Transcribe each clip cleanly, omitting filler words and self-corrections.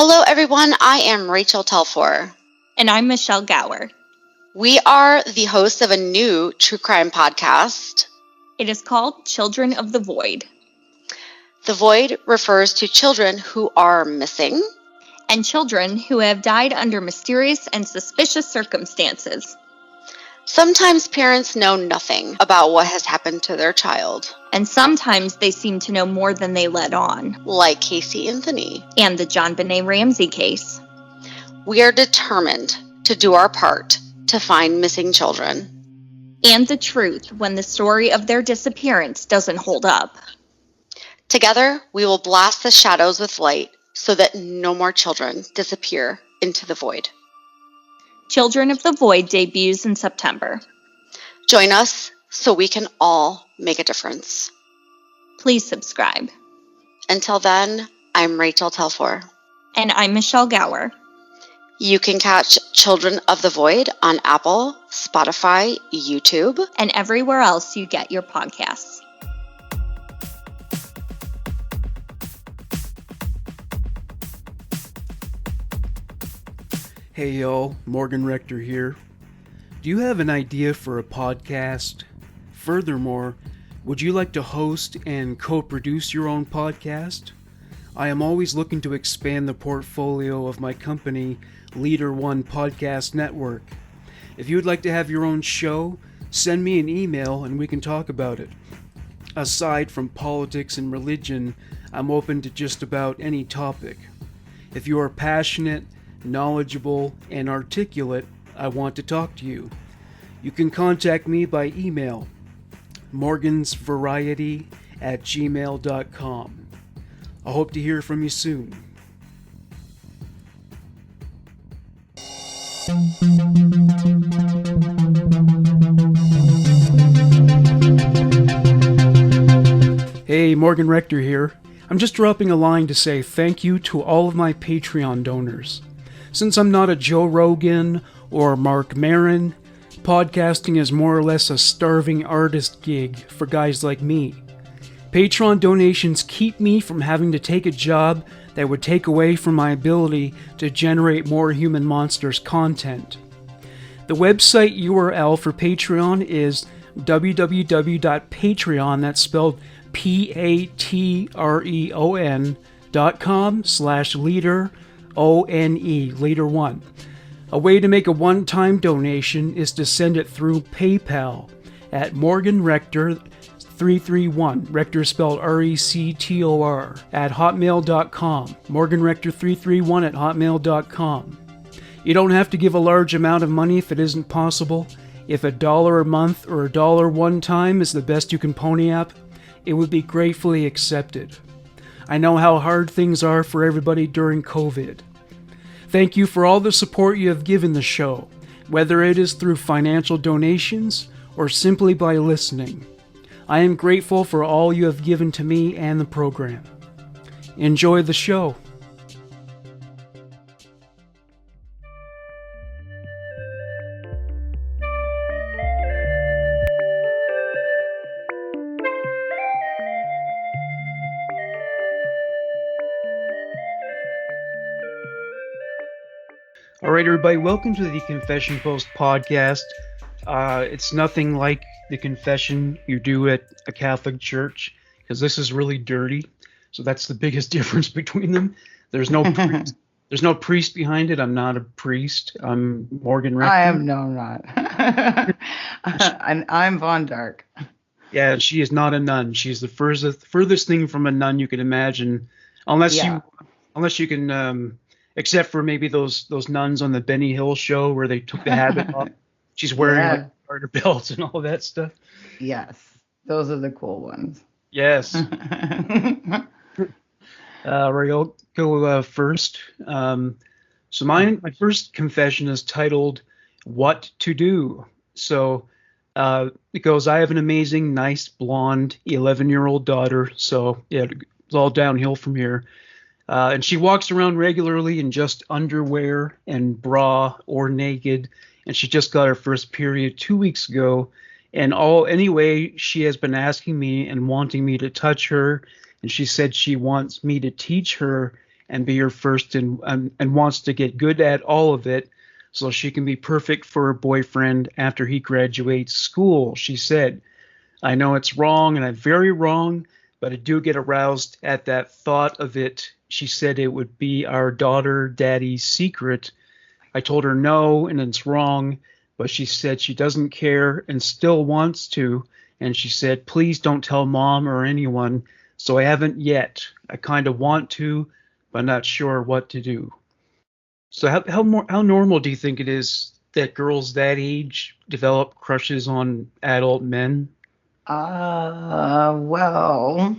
Hello, everyone. I am Rachel Telfor. And I'm Michelle Gower. We are the hosts of a new true crime podcast. It is called Children of the Void. The Void refers to children who are missing and children who have died under mysterious and suspicious circumstances. Sometimes parents know nothing about what has happened to their child. And sometimes they seem to know more than they let on. Like Casey Anthony. And the JonBenet Ramsey case. We are determined to do our part to find missing children. And the truth when the story of their disappearance doesn't hold up. Together, we will blast the shadows with light so that no more children disappear into the void. Children of the Void debuts in September. Join us so we can all make a difference. Please subscribe. Until then, I'm Rachel Telfor. And I'm Michelle Gower. You can catch Children of the Void on Apple, Spotify, YouTube, and everywhere else you get your podcasts. Hey y'all, Morgan Rector here. Do you have an idea for a podcast? Furthermore, would you like to host and co-produce your own podcast? I am always looking to expand the portfolio of my company, Leader One Podcast Network. If you would like to have your own show, send me an email and we can talk about it. Aside from politics and religion, I'm open to just about any topic. If you are passionate, knowledgeable, and articulate, I want to talk to you. You can contact me by email, morgansvariety@gmail.com. I hope to hear from you soon. Hey, Morgan Rector here. I'm just dropping a line to say thank you to all of my Patreon donors. Since I'm not a Joe Rogan or Mark Maron, podcasting is more or less a starving artist gig for guys like me. Patreon donations keep me from having to take a job that would take away from my ability to generate more Human Monsters content. The website URL for Patreon is www.patreon, that's spelled patreon.com/leader ONE, Leader One. A way to make a one-time donation is to send it through PayPal at Morgan Rector 331, Rector spelled RECTOR, at hotmail.com, morganrector331 at hotmail.com. You don't have to give a large amount of money if it isn't possible. If $1 a month or $1 one time is the best you can pony up, it would be gratefully accepted. I know how hard things are for everybody during COVID. Thank you for all the support you have given the show, whether it is through financial donations or simply by listening. I am grateful for all you have given to me and the program. Enjoy the show. All right, everybody, welcome to the Confession Post podcast. It's nothing like the confession you do at a Catholic church, because this is really dirty. So that's the biggest difference between them. There's no priest, there's no priest behind it. I'm not a priest. I'm Morgan Rector. I am not. I'm Von Dark. Yeah, she is not a nun. She's the furthest thing from a nun you can imagine, unless you can. Except for maybe those nuns on the Benny Hill show where they took the habit off. She's wearing like garter belts and all that stuff. Yes, those are the cool ones. Yes. I'll go first. So my first confession is titled "What to Do." So it goes, I have an amazing, nice, blonde, 11-year-old daughter. So yeah, it's all downhill from here. And she walks around regularly in just underwear and bra or naked. And she just got her first period 2 weeks ago. And anyway, she has been asking me and wanting me to touch her. And she said she wants me to teach her and be her first and wants to get good at all of it so she can be perfect for her boyfriend after he graduates school. She said, I know it's wrong and I'm very wrong, but I do get aroused at that thought of it. She said it would be our daughter daddy's secret. I told her no and it's wrong, but she said she doesn't care and still wants to. And she said, please don't tell mom or anyone. So I haven't yet. I kind of want to, but not sure what to do. So how normal do you think it is that girls that age develop crushes on adult men? Well,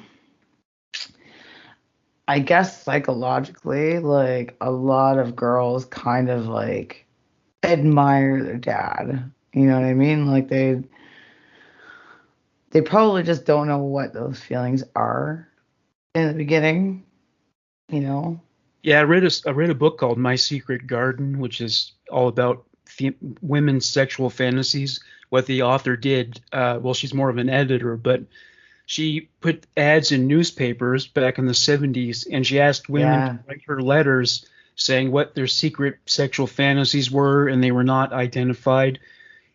I guess psychologically, like a lot of girls kind of like admire their dad. You know what I mean? Like they probably just don't know what those feelings are in the beginning, you know? Yeah, I read a book called My Secret Garden, which is all about women's sexual fantasies. What the author did, well, she's more of an editor, but she put ads in newspapers back in the 70s, and she asked women Yeah. to write her letters saying what their secret sexual fantasies were, and they were not identified.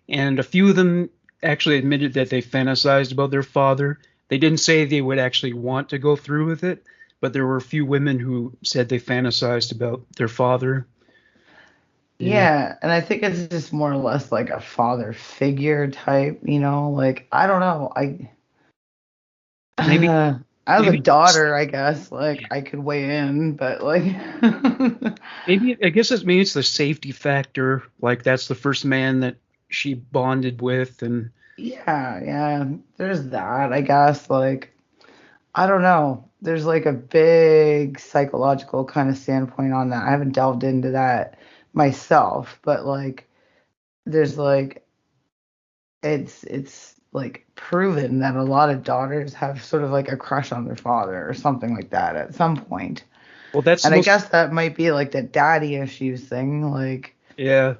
And a few of them actually admitted that they fantasized about their father. They didn't say they would actually want to go through with it, but there were a few women who said they fantasized about their father. Yeah, and I think it's just more or less like a father figure type, you know? Like, I don't know. Maybe As a maybe daughter, I guess, like I could weigh in, but like maybe I guess maybe it's the safety factor. Like that's the first man that she bonded with, and yeah, there's that, I guess. Like, I don't know. There's like a big psychological kind of standpoint on that. I haven't delved into that myself, but like there's like it's like proven that a lot of daughters have sort of like a crush on their father or something like that at some point. well, that's the And I most guess that might be like the daddy issues thing. Like, yeah.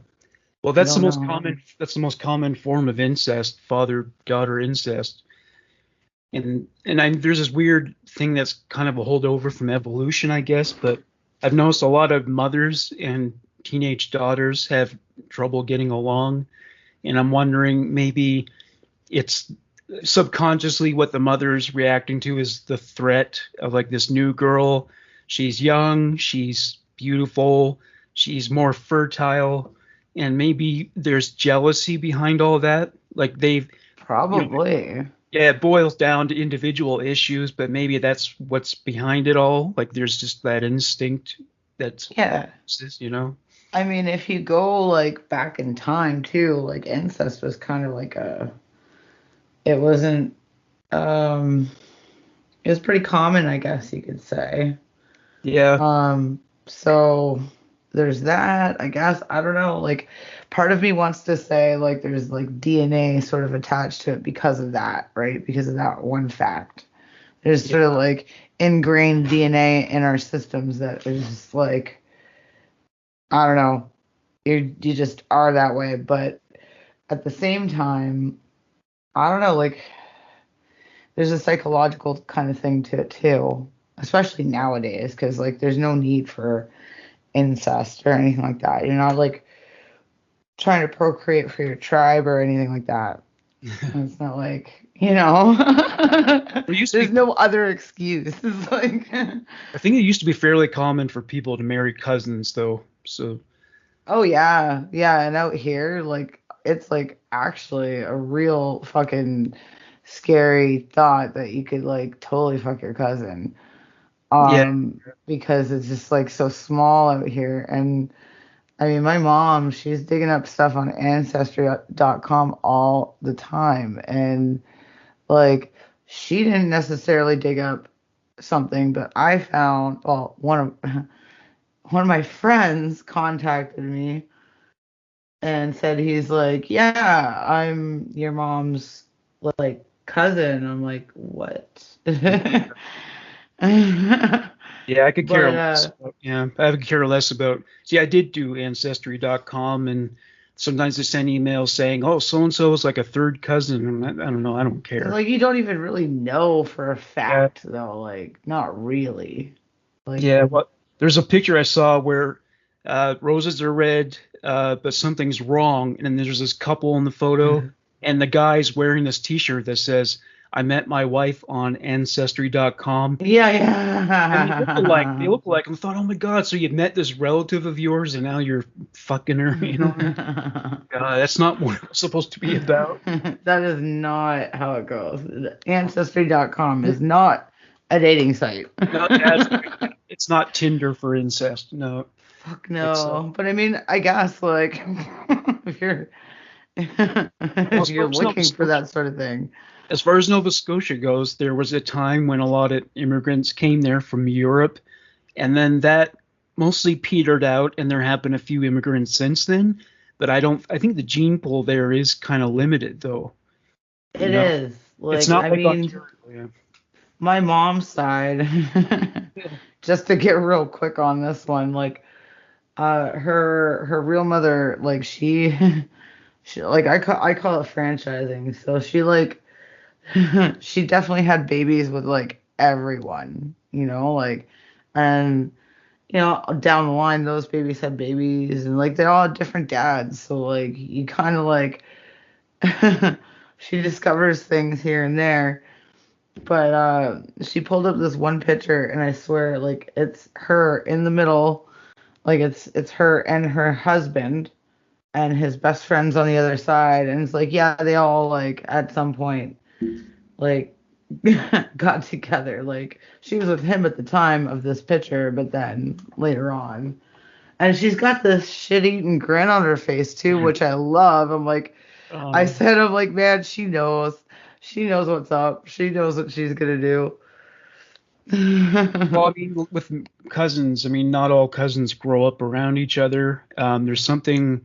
Well, I that's the don't most know. common. That's the most common form of incest, father-daughter incest. And there's this weird thing that's kind of a holdover from evolution, I guess. But I've noticed a lot of mothers and teenage daughters have trouble getting along, and I'm wondering maybe it's subconsciously what the mother's reacting to is the threat of like this new girl. She's young, she's beautiful, she's more fertile, and maybe there's jealousy behind all that. Like they've, you know, Probably. yeah, it boils down to individual issues, but maybe that's what's behind it all. Like there's just that instinct that's, Yeah. you know. I mean, if you go like back in time too, like incest was kind of like it wasn't, um, it was pretty common, I guess you could say. Yeah, So there's that, I guess. I don't know. Like, part of me wants to say like there's like DNA sort of attached to it because of that, right? Because of that one fact. There's sort of like ingrained DNA in our systems that is just like, I don't know, you just are that way. But at the same time, I don't know, like there's a psychological kind of thing to it too, especially nowadays, because like there's no need for incest or anything like that. You're not like trying to procreate for your tribe or anything like that. It's not like, you know, there used to there's be, no other excuse. It's like, I think it used to be fairly common for people to marry cousins, though. So oh yeah, yeah. And out here, like, it's like actually a real fucking scary thought that you could like totally fuck your cousin. yeah, Because it's just like so small out here. And I mean, my mom, she's digging up stuff on ancestry.com all the time. And like, she didn't necessarily dig up something, but I found, well, one of my friends contacted me and said he's like, yeah, I'm your mom's like cousin. I'm like, what? yeah. I could care But less. Yeah, I could care less about. See, I did do ancestry.com, and sometimes they send emails saying, "Oh, so and so is like a third cousin." And I don't know. I don't care. like you don't even really know for a Yeah, fact though, like not really. Like yeah. What? There's a picture I saw where roses are red, but something's wrong, and then there's this couple in the photo, and the guy's wearing this T-shirt that says, "I met my wife on Ancestry.com." Yeah, And they yeah. look alike. And I thought, oh my god, so you met this relative of yours, and now you're fucking her, you know? That's not what it's supposed to be about. That is not how it goes. Ancestry.com is not a dating site. It's not Tinder for incest. No. Fuck It's, no. But I mean, I guess like if you're if you're looking for that sort of thing. as far as Nova Scotia goes, there was a time when a lot of immigrants came there from Europe, and then that mostly petered out, and there have been a few immigrants since then. But I think the gene pool there is kind of limited, though. It is. Like, It's not I like mean, Ontario, yeah. my mom's side, just to get real quick on this one, like her real mother, like she like I call it franchising. So she like she definitely had babies with like everyone, like, and down the line those babies had babies, and like they all had different dads. So like you kind of like she discovers things here and there. But she pulled up this one picture, and I swear, like, it's her in the middle, like it's her and her husband and his best friends on the other side, and it's like, yeah, they all like at some point like got together. Like she was with him at the time of this picture, but then later on, and she's got this shit-eating grin on her face too, which I love. I'm like, I said, I'm like, man, she knows. She knows what's up. She knows what she's gonna do. Well, I mean, with cousins, I mean, not all cousins grow up around each other. There's something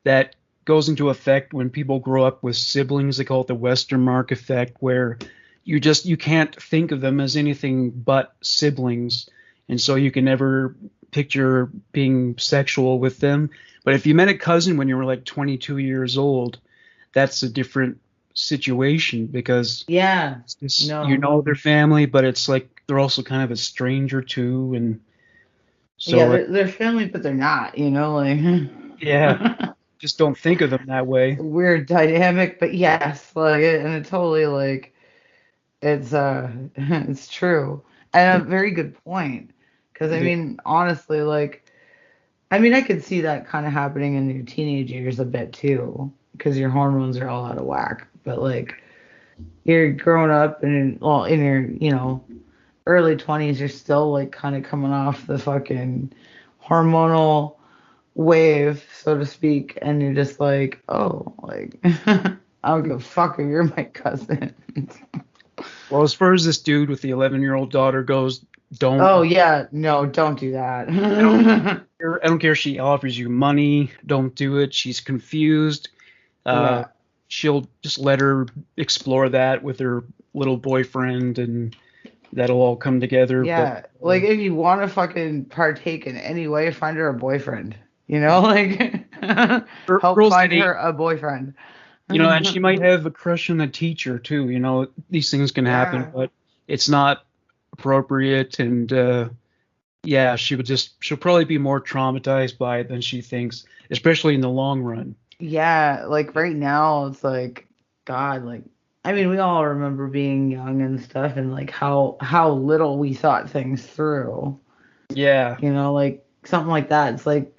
that goes into effect when people grow up with siblings. They call it the Westermark effect, where you can't think of them as anything but siblings, and so you can never picture being sexual with them. But if you met a cousin when you were like 22 years old, that's a different situation, because Yeah. you know their family, but it's like they're also kind of a stranger too, and so Yeah, they're family, but they're not, like yeah, just don't think of them that way. weird dynamic, but yes, like and it totally like it's it's true. And a very good point. Because I mean, honestly, like I mean I could see that kind of happening in your teenage years a bit too, because your hormones are all out of whack. But like you're growing up and in your, early 20s, you're still like kind of coming off the fucking hormonal wave, so to speak, and you're just like, oh, like I don't give a fuck if you're my cousin. Well, as far as this dude with the 11-year-old daughter goes, don't. Oh yeah, no, don't do that. I don't care if she offers you money. Don't do it. She's confused. Yeah. She'll just let her explore that with her little boyfriend, and that'll all come together. Yeah, like if you want to fucking partake in any way, find her a boyfriend. Like help find her a boyfriend. And she might have a crush on the teacher too. These things can happen, but it's not appropriate. And yeah, she'll probably be more traumatized by it than she thinks, especially in the long run. Yeah, like right now, it's like, God, like, I mean, we all remember being young and stuff, and like how little we thought things through. Yeah. Like something like that. It's like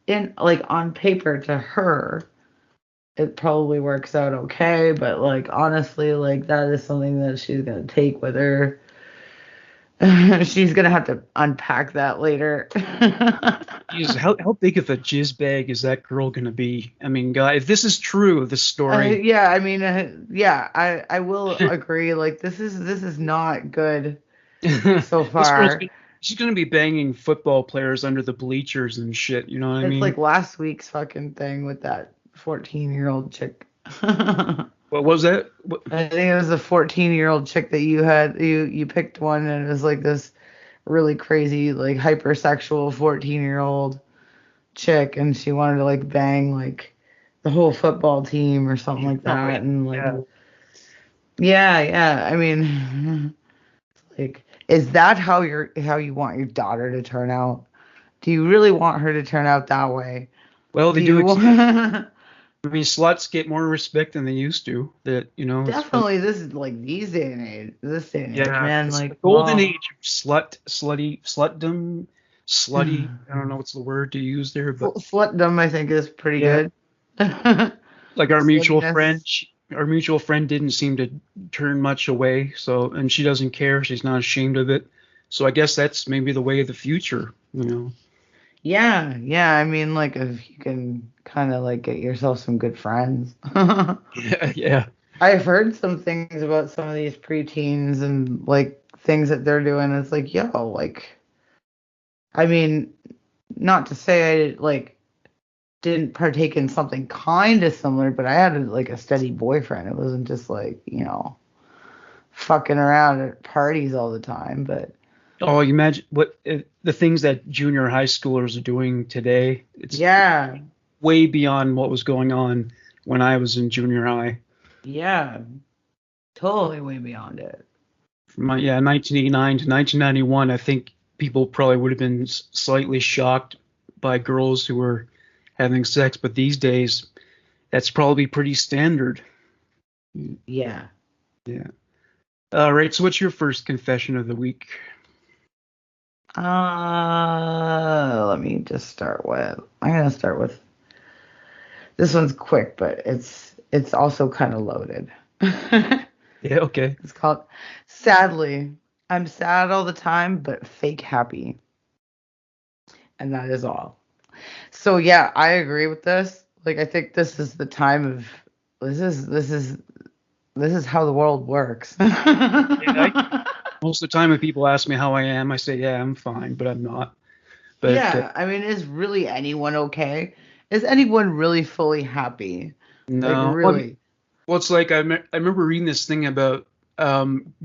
on paper to her, it probably works out okay, but like honestly, like that is something that she's gonna take with her. She's gonna have to unpack that later. Jeez, how big of a jizz bag is that girl gonna be? I mean, guy, if this is true, this story. Yeah, I mean, I will agree. Like this is not good so far. She's gonna be banging football players under the bleachers and shit. You know what I mean? It's like last week's fucking thing with that 14-year-old chick. What was that? I think it was a 14-year-old chick that you picked one, and it was like this really crazy, like hypersexual 14-year-old chick, and she wanted to like bang like the whole football team or something like that. And like yeah, I mean like Is that how you want your daughter to turn out? Do you really want her to turn out that way? Well, Do they do. you I mean, sluts get more respect than they used to. That as far definitely this is like this day and age, yeah, man. it's the Like, golden well, age of slutdom, slutty. I don't know what's the word to use there, but slutdom I think is pretty yeah, good. like our mutual friend, Sluttiness. our mutual friend didn't seem to turn much away. So, and she doesn't care. She's not ashamed of it. So I guess that's maybe the way of the future. Yeah, yeah. I mean, like if you can kind of like get yourself some good friends. Yeah, yeah. I've heard some things about some of these preteens and like things that they're doing. It's like, yo, like, I mean, not to say I like didn't partake in something kind of similar, but I had like a steady boyfriend. It wasn't just like, fucking around at parties all the time. But Oh, you imagine what the things that junior high schoolers are doing today. It's yeah, way beyond what was going on when I was in junior high. yeah, totally way beyond it. From 1989 to 1991, I think people probably would have been slightly shocked by girls who were having sex, but these days, that's probably pretty standard. Yeah. Yeah. All right. So, what's your first confession of the week? Let me just start with. I'm gonna start with. This one's quick, but it's also kind of loaded. Yeah. Okay. It's called Sadly, I'm sad all the time, but fake happy. And that is all. So yeah, I agree with this. Like I think this is the time of this is how the world works. Most of the time, when people ask me how I am, I say, "Yeah, I'm fine," but I'm not. But Yeah, I mean, is really anyone okay? Is anyone really fully happy? Like no. really? Well, it's like I remember reading this thing about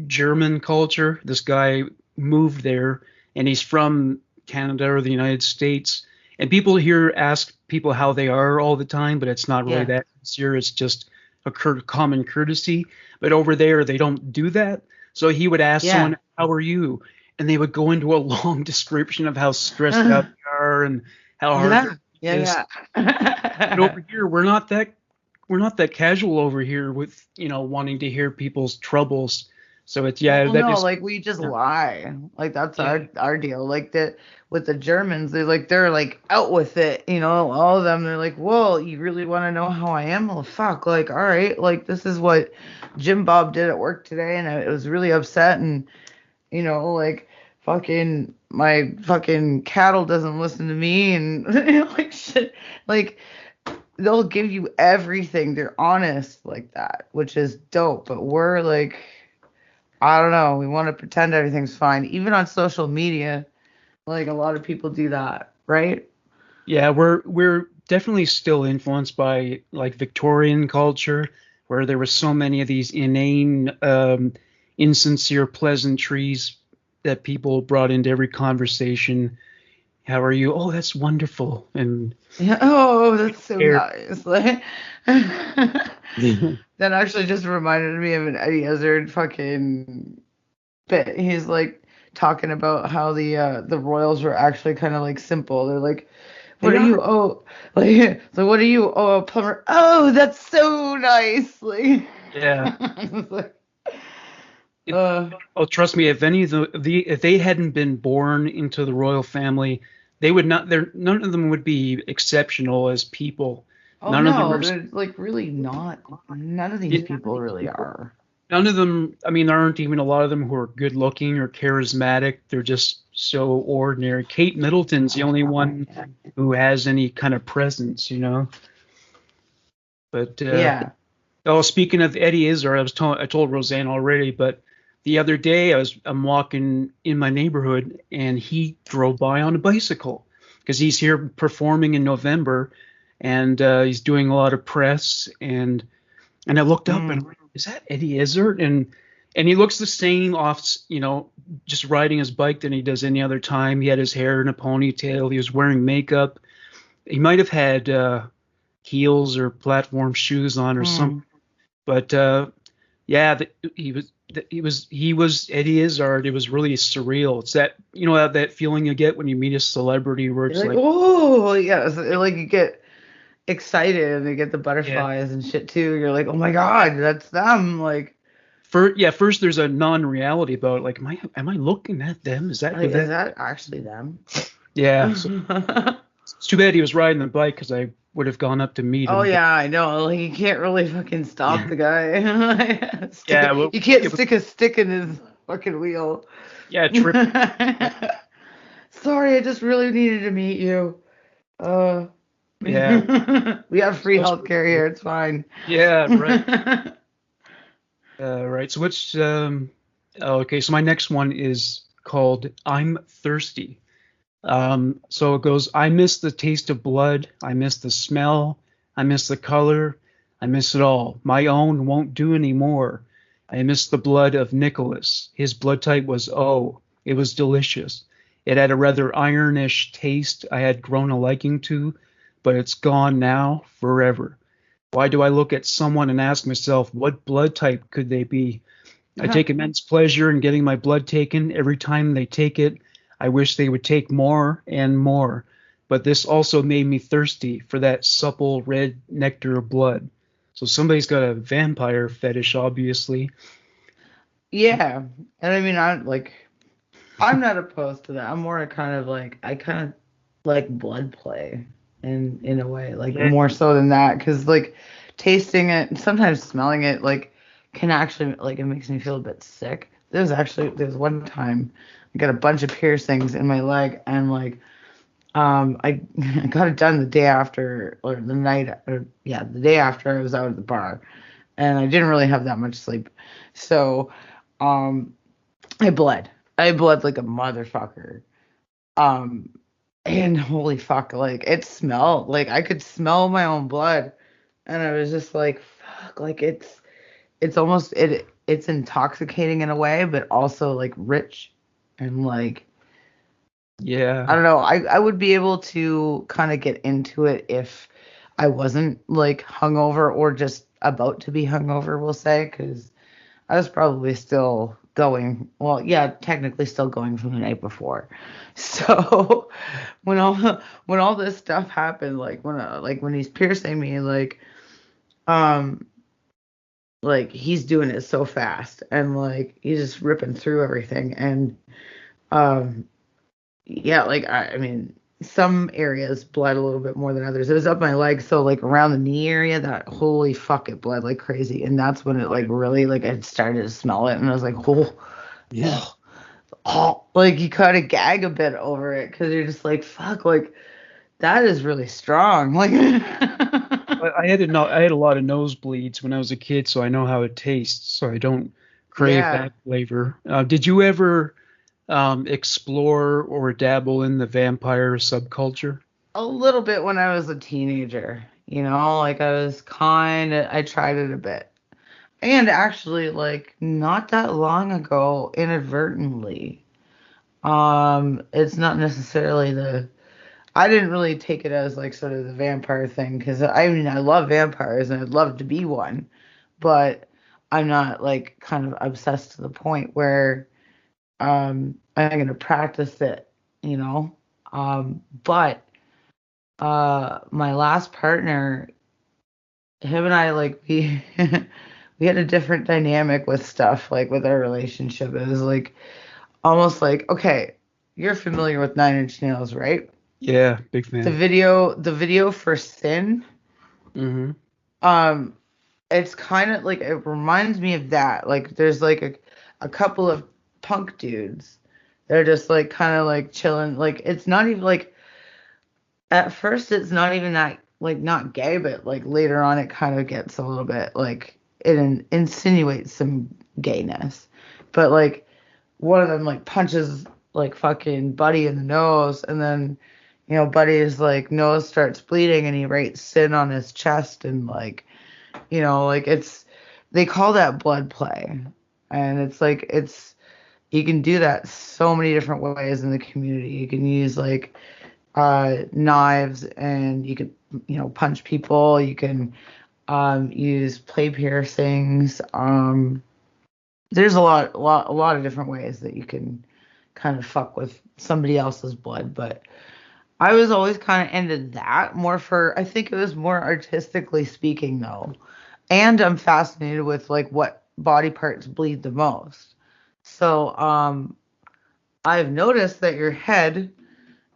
German culture. This guy moved there, and he's from Canada or the United States. And people here ask people how they are all the time, but it's not really Yeah. that sincere. It's just a common courtesy. But over there, they don't do that. So he would ask Yeah. someone, "How are you?" And they would go into a long description of how stressed out they are and how hard Yeah. their week is. Yeah, And yeah. over here, we're not that casual over here with wanting to hear people's troubles. So it's Well, that no, is like we just yeah, lie. Like that's yeah. our deal. Like that with the Germans, they're like out with it, all of them. They're like, "Well, you really want to know how I am? Well, fuck. Like, all right, like this is what Jim Bob did at work today, and I was really upset, and like fucking my fucking cattle doesn't listen to me, and like shit, like." They'll give you everything. They're honest like that, which is dope. But we're like, I don't know. We want to pretend everything's fine. Even on social media, like a lot of people do that, right? Yeah, we're definitely still influenced by like Victorian culture, where there were so many of these inane, insincere pleasantries that people brought into every conversation. How are you? Oh, that's wonderful. And Yeah. Oh, that's so care. nice. Like, that actually just reminded me of an Eddie Izzard fucking bit. He's like talking about how the Royals were actually kind of like simple. They're like, what They do you are. owe? Like, so what do you owe a plumber? Oh, that's so nice. Like, Yeah. it's like, It, uh, oh, trust me, if any of if they hadn't been born into the royal family, they would not. None of them would be exceptional as people. oh None of them no, are. they're like really not. None of these Yeah, people really are. none of them. I mean, there aren't even a lot of them who are good looking or charismatic. They're just so ordinary. Kate Middleton's the only one who has any kind of presence. But Yeah. oh, speaking of Eddie Izzard, I told Roseanne already, but the other day I'm walking in my neighborhood and he drove by on a bicycle because he's here performing in November and he's doing a lot of press and I looked up and Mm. is that Eddie Izzard? And he looks the same just riding his bike than he does any other time. He had his hair in a ponytail. He was wearing makeup. He might have had heels or platform shoes on or something. Mm. But yeah, he was he was Eddie Izzard. It was really surreal. It's that, that feeling you get when you meet a celebrity where it's You're like, like, oh yeah, like you get excited and you get the yeah. butterflies and shit too. You're like, oh my god, that's them. First there's a non-reality about it. Like, am I looking at them? Is that who Is that? that actually them? Yeah. So it's too bad he was riding the bike because I would have gone up to meet Oh him. yeah, I know. Like you can't really fucking stop the guy. Yeah, well, You can't it was, stick a stick in his fucking wheel. yeah, trip. Sorry, I just really needed to meet you. Yeah. We have free Those healthcare were- here. It's fine. Yeah, right. Right. So okay, so my next one is called I'm Thirsty. So it goes, I miss the taste of blood. I miss the smell. I miss the color. I miss it all. My own won't do anymore. I miss the blood of Nicholas. His blood type was O. It was delicious. It had a rather ironish taste I had grown a liking to, but it's gone now forever. Why do I look at someone and ask myself, what blood type could they be? I take immense pleasure in getting my blood taken. Every time they take it, I wish they would take more and more. But this also made me thirsty for that supple red nectar of blood. So somebody's got a vampire fetish, obviously. Yeah, and I mean, I'm not opposed to that. I'm more kind of like, I kind of like blood play in a way, like Yeah. more so than that, because like tasting it, and sometimes smelling it, like can actually like it makes me feel a bit sick. There's one time I got a bunch of piercings in my leg, and like I I got it done the day after, or the night, or yeah, the day after I was out at the bar, and I didn't really have that much sleep, so um I bled. I bled like a motherfucker. Um, and holy fuck, like it smelled like I could smell my own blood, and I was just like, fuck, like it's almost it's intoxicating in a way, but also like rich and like I Yeah. don't know. I would be able to kind of get into it if I wasn't like hungover or just about to be hungover, we'll say, because I was probably still going. Well, yeah, technically still going from the night before. So when all this stuff happened, like when he's piercing me, um like he's doing it so fast and like he's just ripping through everything and um yeah, like I mean some areas bled a little bit more than others. It was up my leg, so like around the knee area, that holy fuck, it bled like crazy, and that's when it like really like I started to smell it, and I was like, oh, Yeah. oh, like you kind of gag a bit over it because you're just like, fuck, like that is really strong, like. I had a lot of nosebleeds when I was a kid, so I know how it tastes. So I don't crave Yeah, that flavor. Did you ever explore or dabble in the vampire subculture? a little bit when I was a teenager, like I was I tried it a bit. And actually, like not that long ago, inadvertently. It's not necessarily I didn't really take it as like sort of the vampire thing because I mean I love vampires and I'd love to be one, but I'm not like kind of obsessed to the point where I'm gonna practice it, you know. But my last partner, him and I like we we had a different dynamic with stuff like with our relationship. It was like almost like, okay, you're familiar with Nine Inch Nails, right? Yeah, big The fan. video for Sin, Hmm. um, it's kind of like it reminds me of that. Like there's like a couple of punk dudes. They're just like kind of like chilling. Like it's not even like at first it's not even that like not gay, but like later on it kind of gets a little bit like it insinuates some gayness. But like one of them like punches like fucking Buddy in the nose, and then Buddy's like nose starts bleeding, and he writes Sin on his chest, and like like they call that blood play, and it's like you can do that so many different ways in the community. You can use like knives, and you can punch people. You can use play piercings. there's a lot of different ways that you can kind of fuck with somebody else's blood, but I was always kind of into that more for, I think it was more artistically speaking though. And I'm fascinated with like what body parts bleed the most. So, I've noticed that your head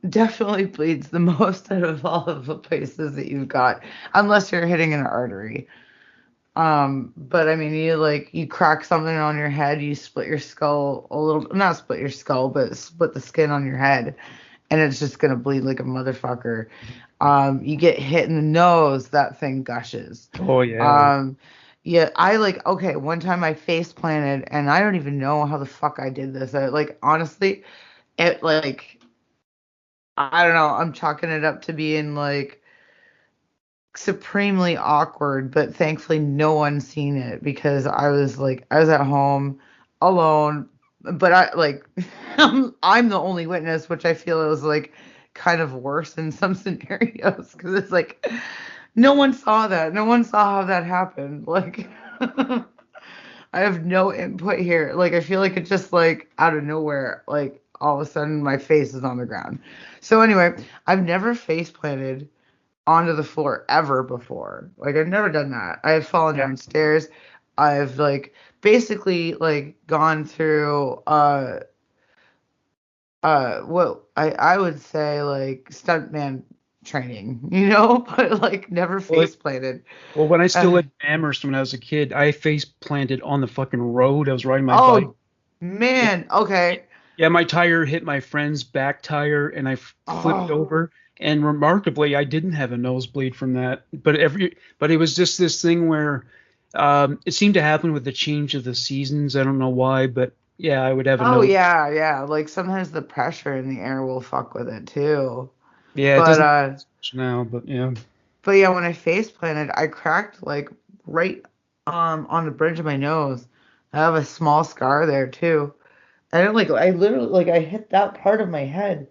definitely bleeds the most out of all of the places that you've got, unless you're hitting an artery. But I mean, you crack something on your head, you split your skull a little, not split your skull, but split the skin on your head, and it's just gonna bleed like a motherfucker. You get hit in the nose, that thing gushes. Oh yeah. Um, yeah, I like, okay, one time I face planted, and I don't even know how the fuck I did this. Like, honestly, it like, I don't know, I'm chalking it up to being like supremely awkward, but thankfully no one's seen it because I was at home alone, but I like I'm the only witness, which I feel is like kind of worse in some scenarios because it's like no one saw that. No one saw how that happened. Like I have no input here. Like I feel like it's just like out of nowhere, like all of a sudden my face is on the ground. So anyway, I've never face planted onto the floor ever before. Like I've never done that. I have fallen Yeah. downstairs. I've like basically like gone through what I would say like stuntman training, but like never Well, face planted. well, when I still Uh, lived in Amherst when I was a kid, I face planted on the fucking road. I was riding my bike. oh man, okay. Yeah, my tire hit my friend's back tire, and I flipped Oh, over. And remarkably, I didn't have a nosebleed from that. But it was just this thing where it seemed to happen with the change of the seasons. I don't know why, but yeah, I would have a oh nose. yeah, yeah. Like sometimes the pressure in the air will fuck with it too. Yeah, it But doesn't now, but yeah. yeah, when I face planted, I cracked like right on the bridge of my nose. I have a small scar there too. And I literally like I hit that part of my head.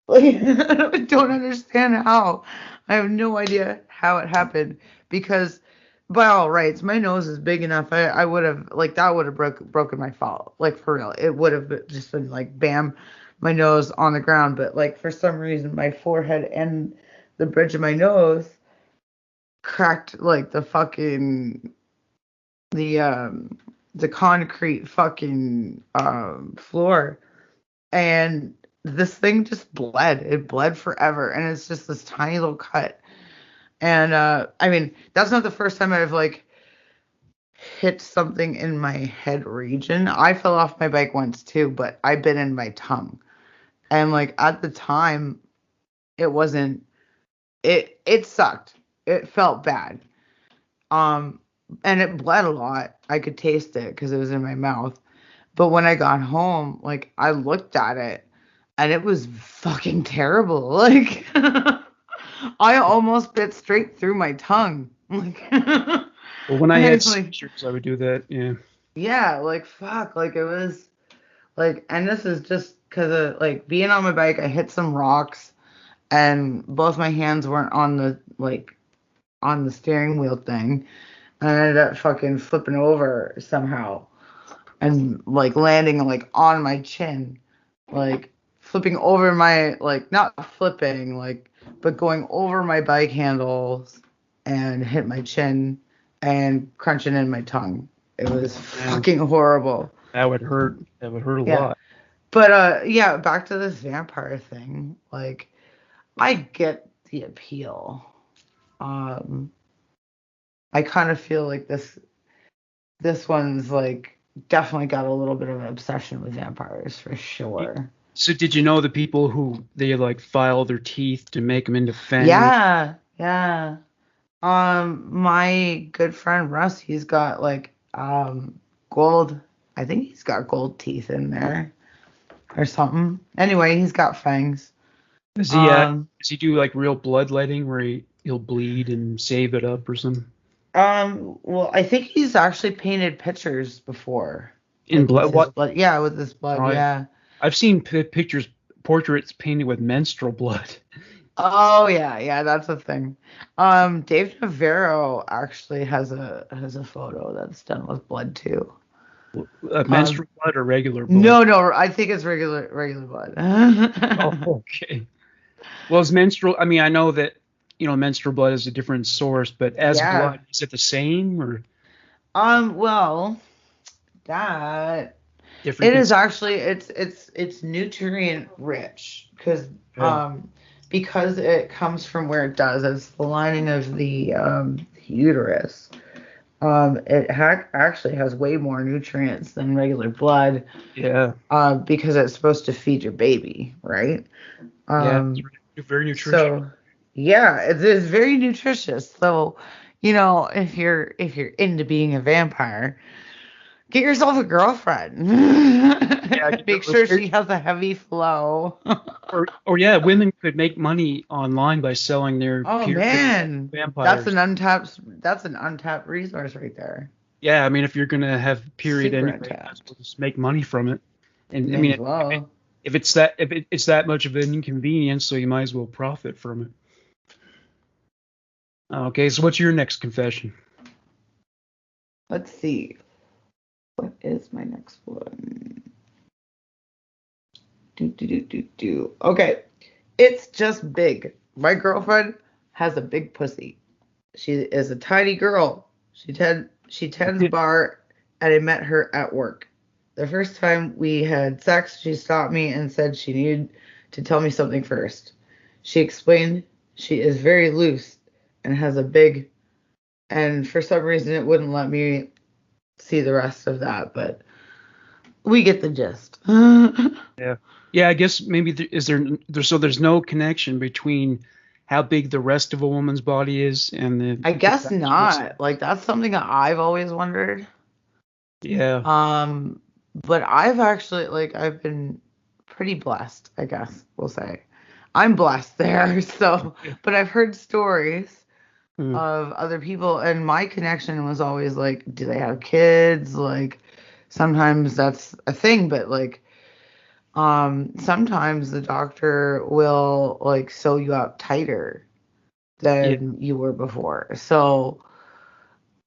Like I don't understand how. I have no idea how it happened because by all rights, my nose is big enough. I would have like that would have broken my fall. Like for real. It would have just been like bam, my nose on the ground. But like for some reason my forehead and the bridge of my nose cracked like the the concrete fucking floor, and this thing just bled. It bled forever, and it's just this tiny little cut. And I mean, that's not the first time I've like hit something in my head region. I fell off my bike once too, but I bit in my tongue. And like at the time, it wasn't it sucked. It felt bad. Um and it bled a lot. I could taste it because it was in my mouth. But when I got home, like I looked at it and it was fucking terrible. Like I almost bit straight through my tongue. Like Well, when I and had it's like seizures, I would do that. Yeah. yeah, like fuck, like it was like, and this is just because of like being on my bike, I hit some rocks and both my hands weren't on the on the steering wheel thing. And I ended up fucking flipping over somehow and like landing like on my chin, like flipping over my like not flipping like but going over my bike handles and hit my chin and crunching in my tongue. It was Man, fucking horrible. that would hurt. That would hurt a Yeah. lot. But yeah, back to this vampire thing. Like I get the appeal. Um I kind of feel like this one's like definitely got a little bit of an obsession with vampires for sure. So did you know the people who they like file their teeth to make them into fangs? Yeah, yeah. My good friend Russ, he's got like gold. I think he's got gold teeth in there or something. Anyway, he's got fangs. Does he Um, does he do like real bloodletting where he'll bleed and save it up or something? well, I think he's actually painted pictures before, In like with blood? his What? blood. Yeah, with his blood. I Yeah. I've seen pictures, portraits painted with menstrual blood. Oh yeah, yeah, that's a thing. Dave Navarro actually has a photo that's done with blood too. Menstrual blood or regular blood? No, I think it's regular blood. Oh, okay. Well, is menstrual? I mean, I know that menstrual blood is a different source, but as Yeah. blood, is it the same or Well, that different? it is actually it's nutrient rich Okay. because it comes from where it does. It's the lining of the uterus. It actually has way more nutrients than regular blood Yeah. because it's supposed to feed your baby, right? Yeah. It's Um, very nutritious. so yeah, it's very nutritious. So, if you're into being a vampire, get yourself a girlfriend. Yeah. Make sure she has a heavy flow. Or yeah, women could make money online by selling their Oh period man, vampires. that's an untapped resource right there. Yeah, I mean, if you're gonna have period Super anyway, you might as well untapped. just make money from it. And I May mean, as well. if it's that much of an inconvenience, so you might as well profit from it. Okay, so what's your next confession? Let's see. What is my next one? Do. Okay. It's just big. My girlfriend has a big pussy. She is a tiny girl. She tends bar, and I met her at work. The first time we had sex, she stopped me and said she needed to tell me something first. She explained she is very loose and has a big, and for some reason it wouldn't let me see the rest of that, but we get the gist. Yeah, yeah. I guess maybe so there's no connection between how big the rest of a woman's body is and I the guess size of this. not. Like that's something that I've always wondered. Yeah, Um, but I've been pretty blessed, I guess we'll say. I'm blessed there, so but I've heard stories Hmm. of other people and my connection was always like, do they have kids? Like sometimes that's a thing, but like sometimes the doctor will like sew you up tighter Yeah, than you were before. So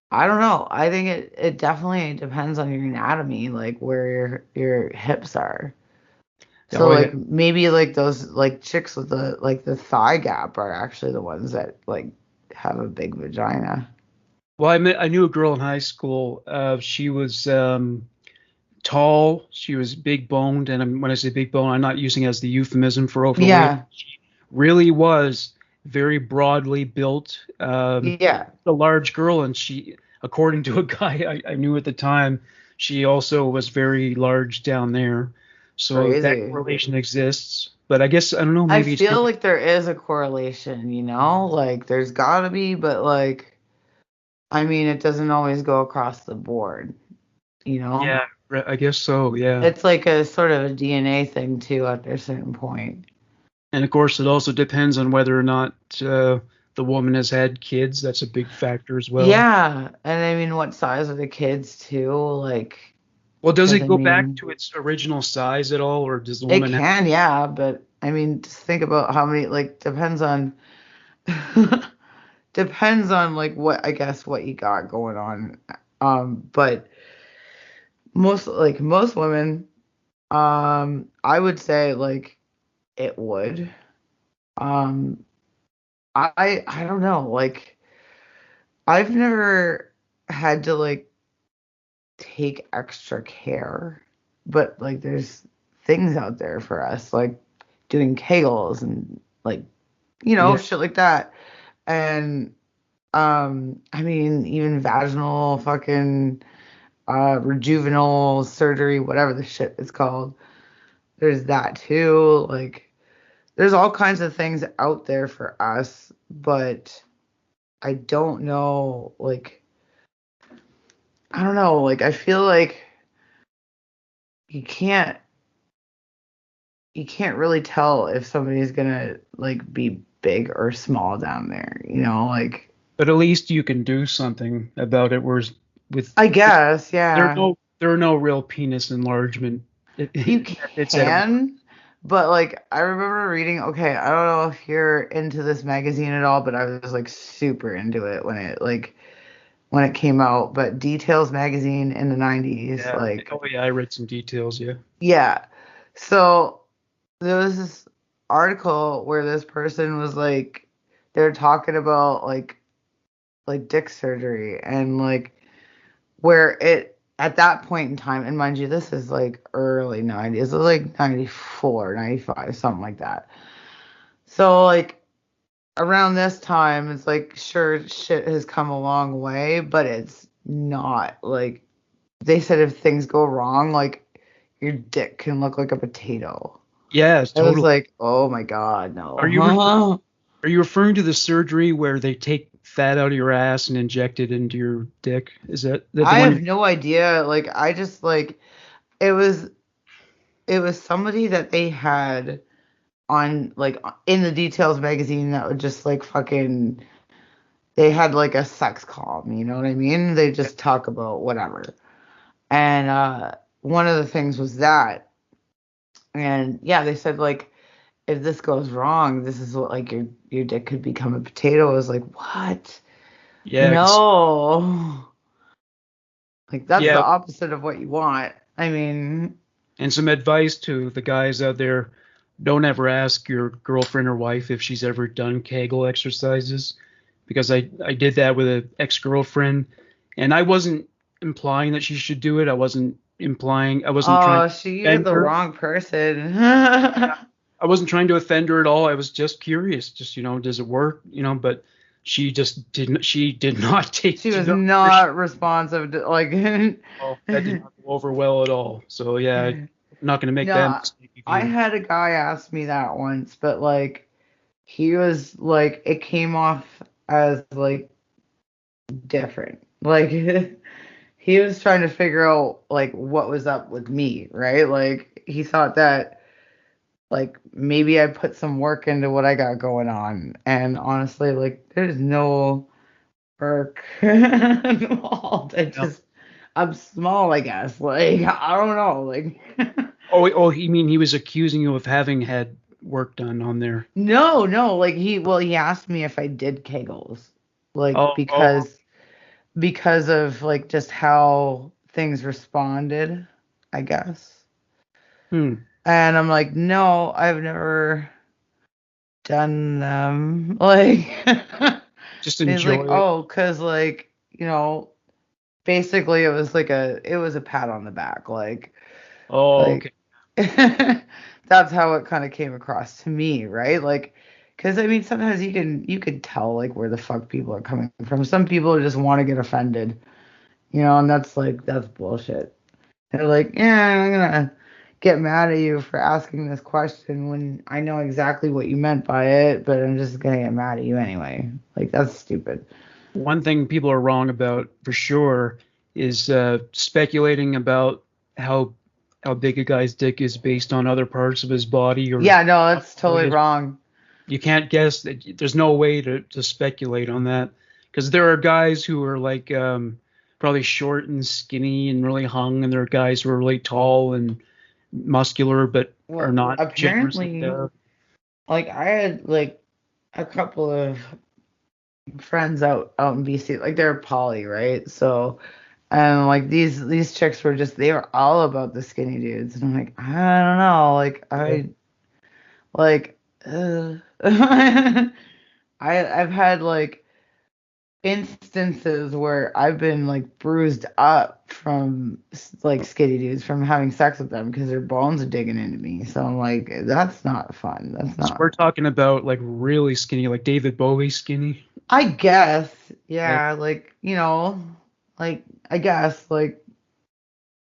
I don't know. I think it definitely depends on your anatomy, like where your hips are. So oh yeah. like maybe like those like chicks with the thigh gap are actually the ones that like have a big vagina. Well, I knew a girl in high school. She was tall. She was big boned, and when I say big bone, I'm not using it as the euphemism for overweight. Yeah. She really was very broadly built, Yeah. a large girl, and she, according to a guy I knew at the time, she also was very large down there. So that Crazy. correlation exists. But I guess I don't know. I Maybe it's feel different. like there is a correlation, like there's gotta be, but like I mean it doesn't always go across the board, you know? Yeah, I guess so. Yeah. It's like a sort of a DNA thing too at a certain point. And of course, it also depends on whether or not the woman has had kids. That's a big factor as well. Yeah, and I mean, what size are the kids too? Like, Well, does because it I go back mean, to its original size at all, or does the it woman have? can, yeah, but I mean, just think about how many. Like, depends on depends on like what I guess what you got going on. But most women, I would say like it would. Um, I don't know, like I've never had to like take extra care. But like there's things out there for us, like doing Kegels and like, Yeah, shit like that. And I mean even vaginal fucking rejuvenal surgery, whatever the shit is called. There's that too. Like there's all kinds of things out there for us, but I don't know, like I don't know, like I feel like you can't you can't really tell if somebody's gonna like be big or small down there, like but at least you can do something about it. Whereas with I guess, yeah. there are no real penis enlargement. You It's at a can, but like I remember reading, okay, I don't know if you're into this magazine at all, but I was like super into it when it like when it came out, but Details magazine in the 90s, Yeah. like, Oh yeah, I read some details. Yeah. yeah. So there was this article where this person was like, they're talking about like dick surgery and like where it at that point in time, and mind you, this is like early 90s, it was like 94, 95, something like that. So like around this time, it's like sure shit has come a long way, but it's not like they said if things go wrong, like your dick can look like a potato. Yeah, It was totally. like, oh my god, no. Are you are you referring to the surgery where they take fat out of your ass and inject it into your dick? Is that the I one? have no idea. Like I just like it was somebody that they had on like in the Details magazine that would just like fucking they had like a sex column, you know what I mean? They just talk about whatever. And one of the things was that. And yeah, they said like if this goes wrong, this is what like your dick could become a potato. I was like, what? Yeah, No. Like that's the yeah, opposite of what you want. I mean, and some advice to the guys out there: don't ever ask your girlfriend or wife if she's ever done Kegel exercises, because I did that with an ex-girlfriend, and I wasn't implying that she should do it. I wasn't trying oh, to you're offend the her. wrong person. I wasn't trying to offend her at all. I was just curious, just does it work? But she just didn't. She did not take. She She was did not, not responsive to like oh, that did not go over well at all. So yeah, I'm not going to make that no, mistake I again. had a guy ask me that once, but like he was like it came off as like different. Like he was trying to figure out like what was up with me, right? Like he thought that like maybe I put some work into what I got going on. And honestly, like there's no work involved. Yeah. I'm small, I guess. Like I don't know. Like Oh, you mean he was accusing you of having had work done on there? no. Like he asked me if I did Kegels, like Oh, because of like just how things responded, I guess. hmm. And I'm like, no, I've never done them. Like, and Just he's like, enjoy it. oh, cause like, basically it was a pat on the back. Oh, Like okay. that's how it kind of came across to me, right? Like, cause I mean, sometimes you can tell like where the fuck people are coming from. Some people just want to get offended, and that's bullshit. They're like, yeah, I'm gonna get mad at you for asking this question when I know exactly what you meant by it, but I'm just gonna get mad at you anyway. Like, that's stupid. One thing people are wrong about for sure is speculating about how how big a guy's dick is based on other parts of his body or Yeah, no, that's how totally he is. wrong. You can't guess that. There's no way to speculate on that because there are guys who are like probably short and skinny and really hung, and there are guys who are really tall and muscular but are Well, not generous like apparently, that. like I had like a couple of friends out in BC, like they're poly, right? So, and like these chicks were just they were all about the skinny dudes, and I'm like, I don't know, Yeah. like I've had like instances where I've been like bruised up from like skinny dudes from having sex with them because their bones are digging into me. So I'm like, that's not fun. That's So not. we're talking about like really skinny, like David Bowie skinny. I guess, Yeah. yeah, like like I guess like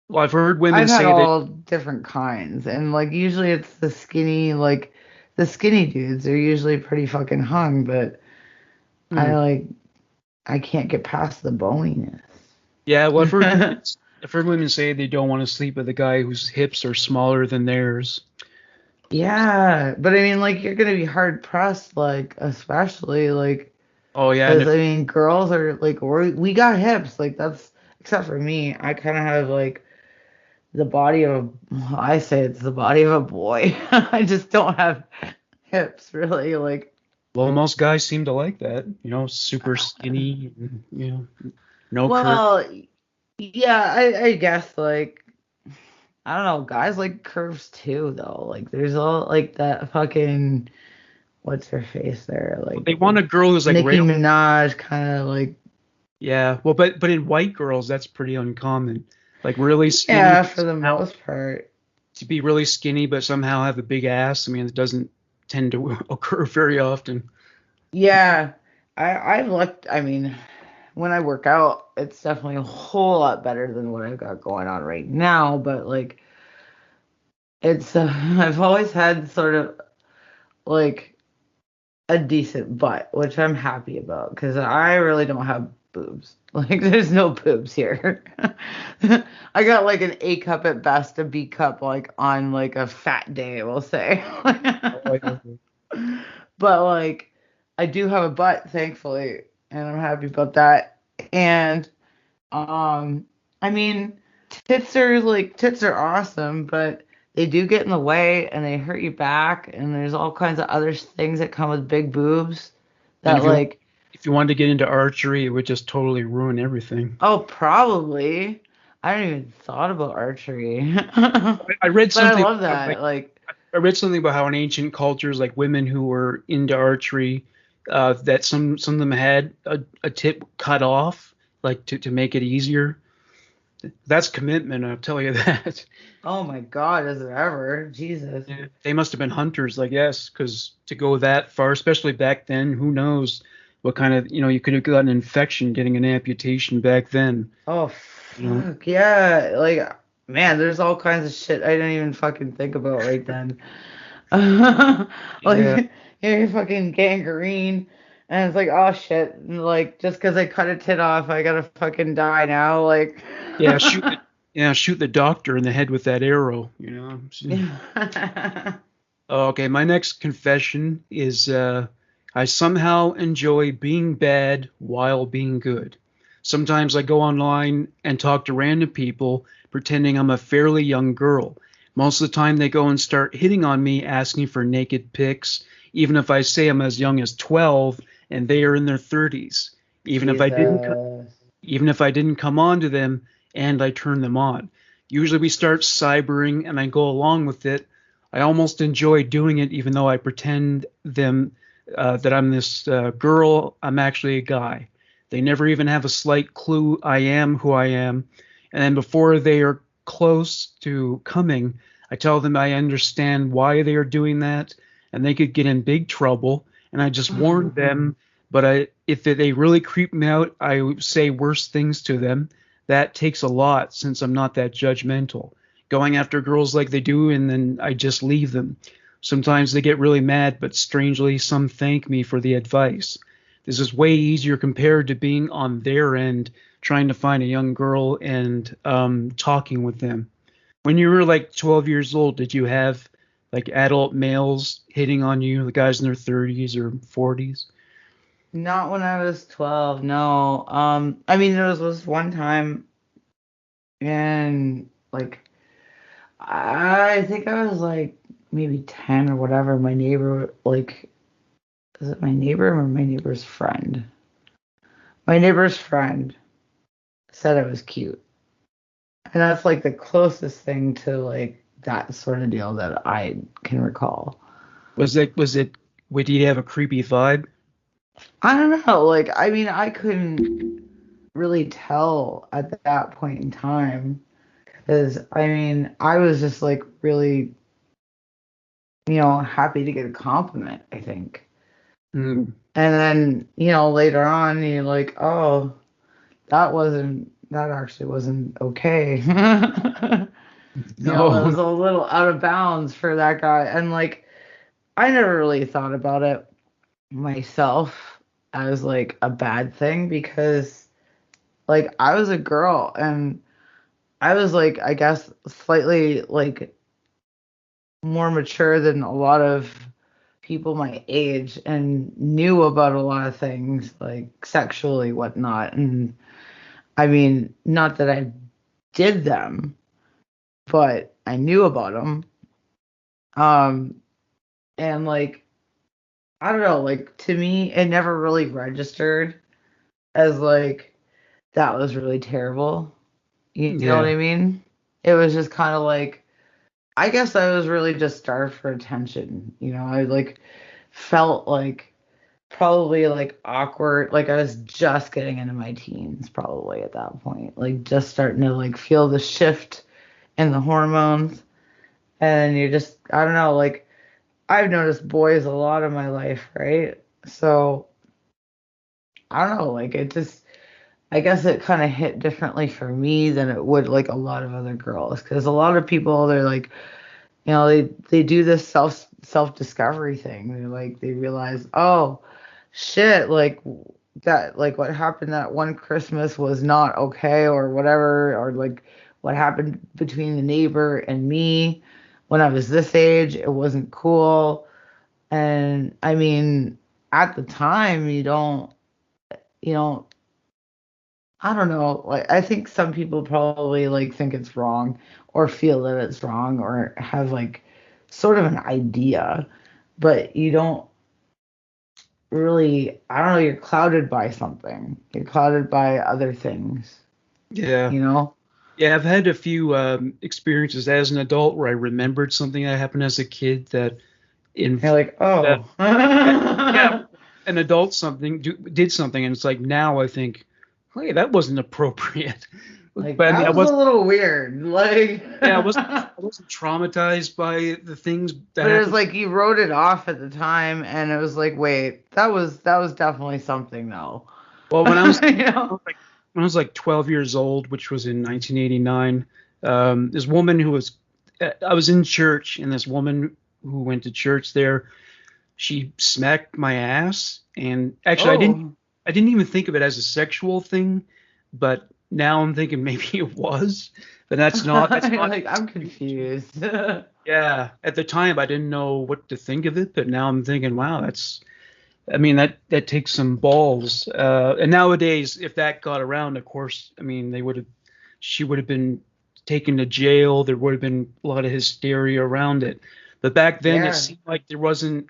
Well, I've heard women I've had say that. all different kinds, and like usually it's the skinny dudes are usually pretty fucking hung, but I Hmm. like I can't get past the boniness. Yeah, well, I've heard women say they don't want to sleep with a guy whose hips are smaller than theirs. Yeah, but I mean, like, you're gonna be hard pressed, like, especially, like, Oh yeah, and because if I mean, girls are like, we got hips, like, that's, except for me, I kind of have, like, the body of I say it's the body of a boy. I just don't have hips, really, like, well, most guys seem to like that, super skinny, and. No curve. Well, yeah, I guess like I don't know, guys like curves too though. Like there's all like that fucking what's her face there? Like They want a girl who's like Nicki right. Minaj kind of like Yeah. Well, but in white girls, that's pretty uncommon. Like really skinny, yeah, for the somehow most part. to be really skinny, but somehow have a big ass. I mean, it doesn't tend to occur very often. Yeah. I've looked, I mean, when I work out, it's definitely a whole lot better than what I've got going on right now, but like it's I've always had sort of like a decent butt, which I'm happy about because I really don't have boobs. Like, there's no boobs here. I got like an A cup at best, a B cup like on like a fat day, we'll say. But like, I do have a butt, thankfully, and I'm happy about that. And um, I mean, tits are awesome, but they do get in the way and they hurt your back, and there's all kinds of other things that come with big boobs And that like, if you wanted to get into archery, it would just totally ruin everything. oh, probably. I haven't even thought about archery. I read But I something love about, like that. Like, I read something about how in ancient cultures, like women who were into archery, that some of them had a tip cut off, like to make it easier. That's commitment, I'll tell you that. oh my God, is it ever? Jesus. Yeah. They must have been hunters, I guess, because to go that far, especially back then, who knows what kind of, you could have gotten an infection getting an amputation back then. Oh, You know, fuck. Yeah. Like, man, there's all kinds of shit I didn't even fucking think about right then. yeah, Like, you're fucking gangrene. And it's like, oh shit. And, like, just because I cut a tit off, I gotta fucking die now. Like, yeah, shoot the doctor in the head with that arrow. Okay, my next confession is I somehow enjoy being bad while being good. Sometimes I go online and talk to random people pretending I'm a fairly young girl. Most of the time they go and start hitting on me asking for naked pics, even if I say I'm as young as 12 and they are in their 30s. Even if I didn't Jesus. even if I didn't come on to them and I turn them on. Usually we start cybering and I go along with it. I almost enjoy doing it even though I pretend them that I'm this girl. I'm actually a guy. They never even have a slight clue I am who I am. And then before they are close to coming, I tell them I understand why they are doing that and they could get in big trouble. And I just warn them, but if they really creep me out, I say worse things to them. That takes a lot since I'm not that judgmental. Going after girls like they do, and then I just leave them. Sometimes they get really mad, but strangely, some thank me for the advice. This is way easier compared to being on their end, trying to find a young girl and talking with them. When you were like 12 years old, did you have like adult males hitting on you, the guys in their 30s or 40s? Not when I was 12, no. I mean, there was one time and like I think I was like maybe 10 or whatever. My neighbor, like, is it my neighbor or my neighbor's friend? My neighbor's friend said I was cute. And that's like the closest thing to like that sort of deal that I can recall. Did he have a creepy vibe? I don't know. Like, I mean, I couldn't really tell at that point in time because I mean, I was just like really, happy to get a compliment, I think. Mm, And then, later on, you're like, oh, that actually wasn't okay. It no. was a little out of bounds for that guy. And like, I never really thought about it myself as like a bad thing because like I was a girl and I was like, I guess, slightly like more mature than a lot of people my age and knew about a lot of things like sexually whatnot. And I mean, not that I did them, but I knew about them. Um, and like, I don't know, like to me, it never really registered as like that was really terrible. You know what Yeah. I mean? It was just kind of like, I guess I was really just starved for attention. I like felt like probably like awkward. Like I was just getting into my teens probably at that point. Like just starting to like feel the shift in the hormones. And you're just, I don't know, like I've noticed boys a lot in my life, right? So I don't know, like it just, I guess it kind of hit differently for me than it would like a lot of other girls. Because a lot of people, they're like, they do this self discovery thing. They're like, they realize, oh shit, like that, like what happened that one Christmas was not okay or whatever, or like what happened between the neighbor and me when I was this age, it wasn't cool. And I mean, at the time, you don't, I don't know. Like, I think some people probably like think it's wrong or feel that it's wrong or have like sort of an idea, but you don't really, I don't know, you're clouded by something. You're clouded by other things, Yeah. you know? Yeah, I've had a few experiences as an adult where I remembered something that happened as a kid that in You're like, that oh. yeah, an adult did something, and it's like now I think, hey, that wasn't appropriate. Like But I mean, that I was a was little weird. Like yeah, I wasn't traumatized by the things that but it was happened. like you wrote it off at the time and it was like, wait, that was definitely something though. Well, You know? when I was like 12 years old, which was in 1989, this woman who was I was in church, and this woman who went to church there, she smacked my ass, and actually Oh. I didn't even think of it as a sexual thing, but now I'm thinking maybe it was, but that's You're not. like, I'm confused. Yeah, at the time I didn't know what to think of it, but now I'm thinking, wow, I mean, that takes some balls. And nowadays, if that got around, of course, I mean, she would have been taken to jail. There would have been a lot of hysteria around it. But back then, it Yeah. seemed like there wasn't.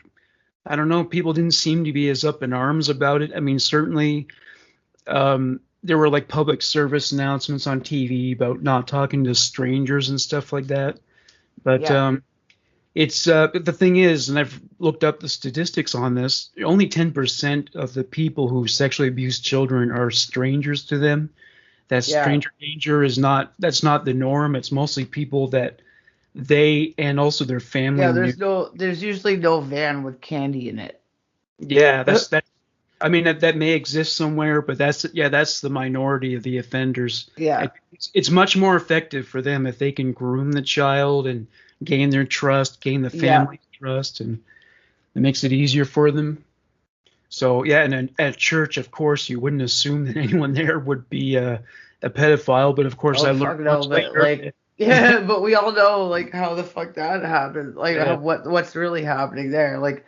I don't know. People didn't seem to be as up in arms about it. I mean, certainly, there were like public service announcements on TV about not talking to strangers and stuff like that. But Yeah. it's the thing is, and I've looked up the statistics on this. Only 10% of the people who sexually abuse children are strangers to them. That Yeah. stranger danger is not that's not the norm. It's mostly people that they and also their family Yeah, knew. there's usually no van with candy in it. Yeah, that. I mean that may exist somewhere, but that's the minority of the offenders. Yeah. It's much more effective for them if they can groom the child and gain their trust, gain the Yeah. family's trust, and it makes it easier for them. So yeah, and then at church, of course, you wouldn't assume that anyone there would be a pedophile, but of course, Oh I fuck learned no, much but later. like yeah, but we all know like how the fuck that happened. Like Yeah, what's really happening there. Like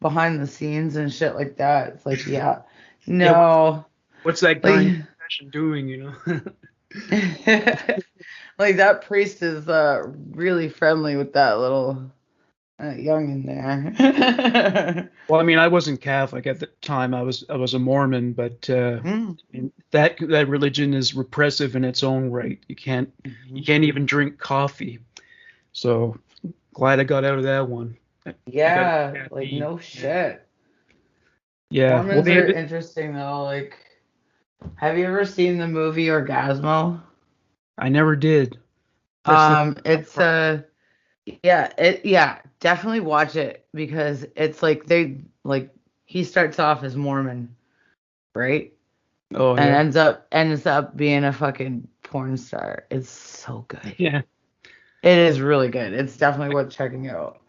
behind the scenes and shit like that. It's like, yeah. yeah. No. What's that guy in Like confession doing? You know? like that priest is really friendly with that little young in there. Well, I mean, I wasn't Catholic at the time. I was a Mormon, but Mm. and that religion is repressive in its own right. You can't even drink coffee. So glad I got out of that one. I got Yeah, like caffeine. no shit. Yeah. Well, Mormons are interesting though. Like, have you ever seen the movie Orgasmo? I never did. That's the It's yeah, definitely watch it because it's like they like he starts off as Mormon, right? oh And yeah. ends up being a fucking porn star. It's so good. Yeah. It is really good. It's definitely worth checking out.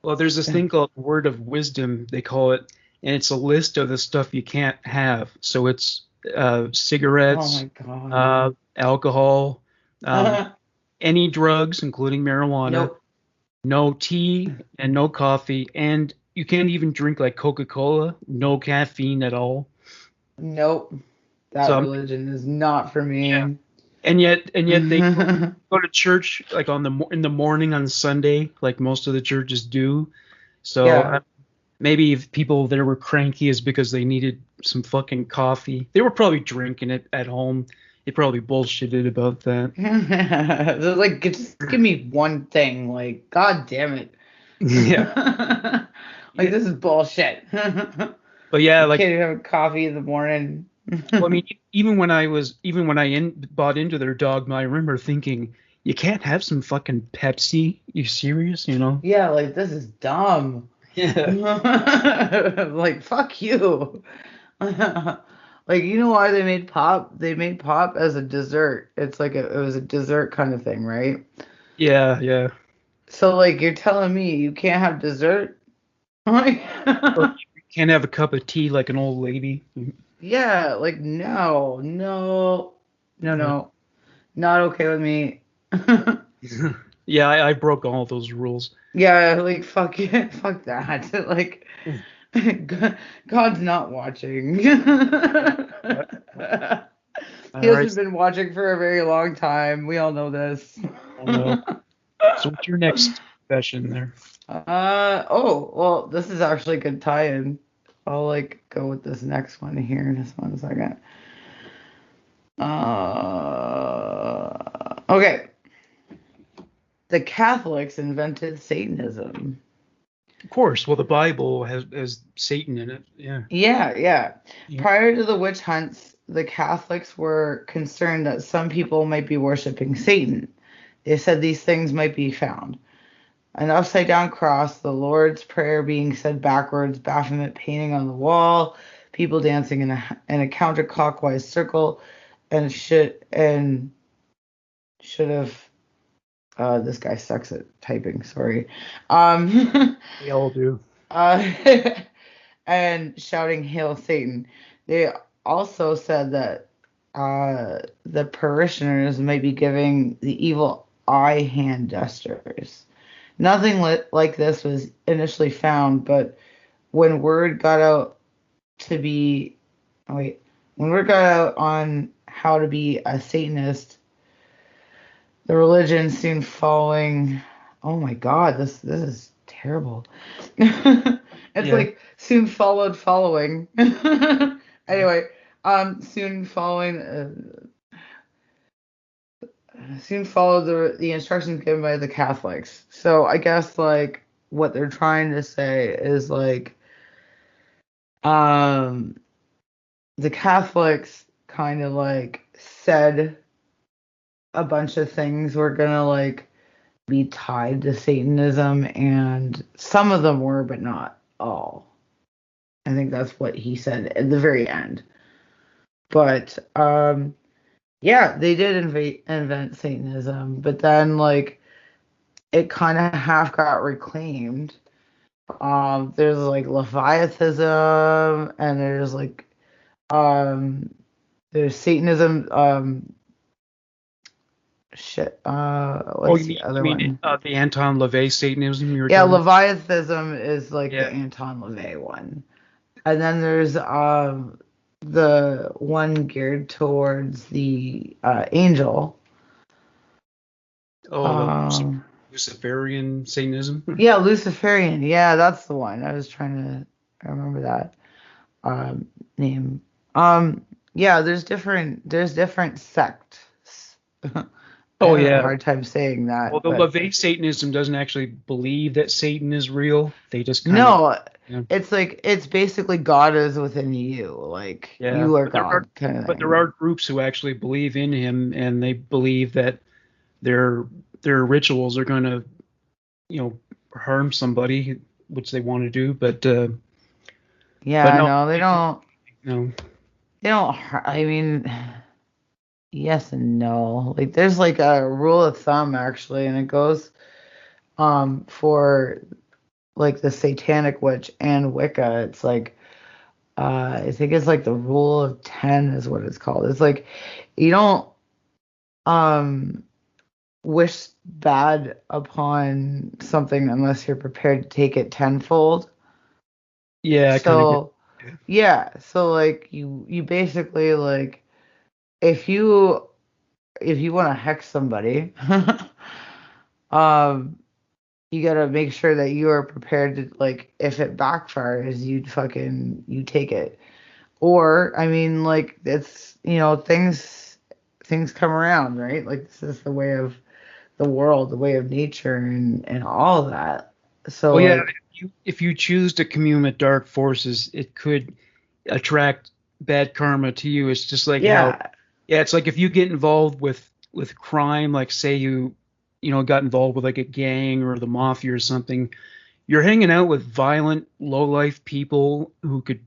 Well, there's this thing called Word of Wisdom, they call it, and it's a list of the stuff you can't have. So it's Oh cigarettes, my god. alcohol, any drugs, including marijuana, Nope. no tea and no coffee, and you can't even drink like Coca-Cola, no caffeine at all. Nope. So That religion is not for yeah, me. and yet they go to church like in the morning on Sunday, like most of the churches do. So Yeah. maybe if people there were cranky is because they needed some fucking coffee. They were probably drinking it at home. They probably bullshitted about that. They're like, just give me one thing. Like, god damn it. Yeah. Like, this is bullshit. But yeah, like, Can't even have coffee in the morning. well, I mean, even when I bought into their dogma, I remember thinking, you can't have some fucking Pepsi. You serious? You know? Yeah, like, this is dumb. Yeah. Like, fuck you. Like, you know why they made pop? They made pop as a dessert. It's like it was a dessert kind of thing, right? Yeah, yeah. So, like, you're telling me you can't have dessert? Like, Or you can't have a cup of tea like an old lady. yeah, like, no, not okay with me. Yeah, I broke all those rules. Yeah, like, fuck it, fuck that. Like, God's not watching. He All hasn't right. been watching for a very long time. We all know this. I know. So what's your next confession there? Well, this is actually a good tie-in. I'll like go with this next one here. Just one second. Okay. The Catholics invented Satanism. Of course. Well, the Bible has Satan in it. Yeah. Yeah. Yeah. Prior to the witch hunts, the Catholics were concerned that some people might be worshiping Satan. They said these things might be found: an upside down cross, the Lord's Prayer being said backwards, Baphomet painting on the wall, people dancing in a counterclockwise circle, and should have. This guy sucks at typing. Sorry. We all do. And shouting "Hail Satan." They also said that the parishioners might be giving the evil eye hand gestures. Nothing like this was initially found, but when word got out when word got out on how to be a Satanist, the religion soon following. Oh my God, this is terrible. It's Yeah. like soon following. Anyway, soon followed the instructions given by the Catholics. So I guess like what they're trying to say is like the Catholics kind of like said a bunch of things were gonna like be tied to Satanism, and some of them were, but not all. I think that's what he said at the very end. But yeah, they did invent Satanism, but then like it kind of half got reclaimed. There's like Leviathanism, and there's Satanism. Shit. What's the other one? The Anton LaVey Satanism you were Yeah, talking about? Leviathanism is like Yeah. the Anton LaVey one. And then there's the one geared towards the angel. Oh, the Luciferian Satanism. Yeah, Luciferian. Yeah, that's the one. I was trying to remember that name. Yeah, there's different sects. Oh, I have yeah. a hard time saying that. Well, the but- LaVey Satanism doesn't actually believe that Satan is real. They just kind No, yeah. it's like it's basically God is within you, like Yeah, you are but there God kind of But thing. there are groups who actually believe in him, and they believe that their rituals are going to, harm somebody, which they want to do. But Yeah, but no, no, they don't. no. They don't. I mean, yes and no. Like there's like a rule of thumb actually, and it goes for like the Satanic Witch and Wicca. It's like I think it's like the rule of 10 is what it's called. It's like you don't wish bad upon something unless you're prepared to take it tenfold. Yeah, I kind of. Yeah, so like you basically like if you want to hex somebody, you gotta make sure that you are prepared to, like, if it backfires, you take it. Or, I mean, like, it's, things come around, right? Like, this is the way of the world, the way of nature, and all of that. So, Well, yeah, like, if you choose to commune with dark forces, it could attract bad karma to you. It's just like how, yeah, yeah, it's like if you get involved with crime, like say you got involved with like a gang or the mafia or something, you're hanging out with violent, low life people who could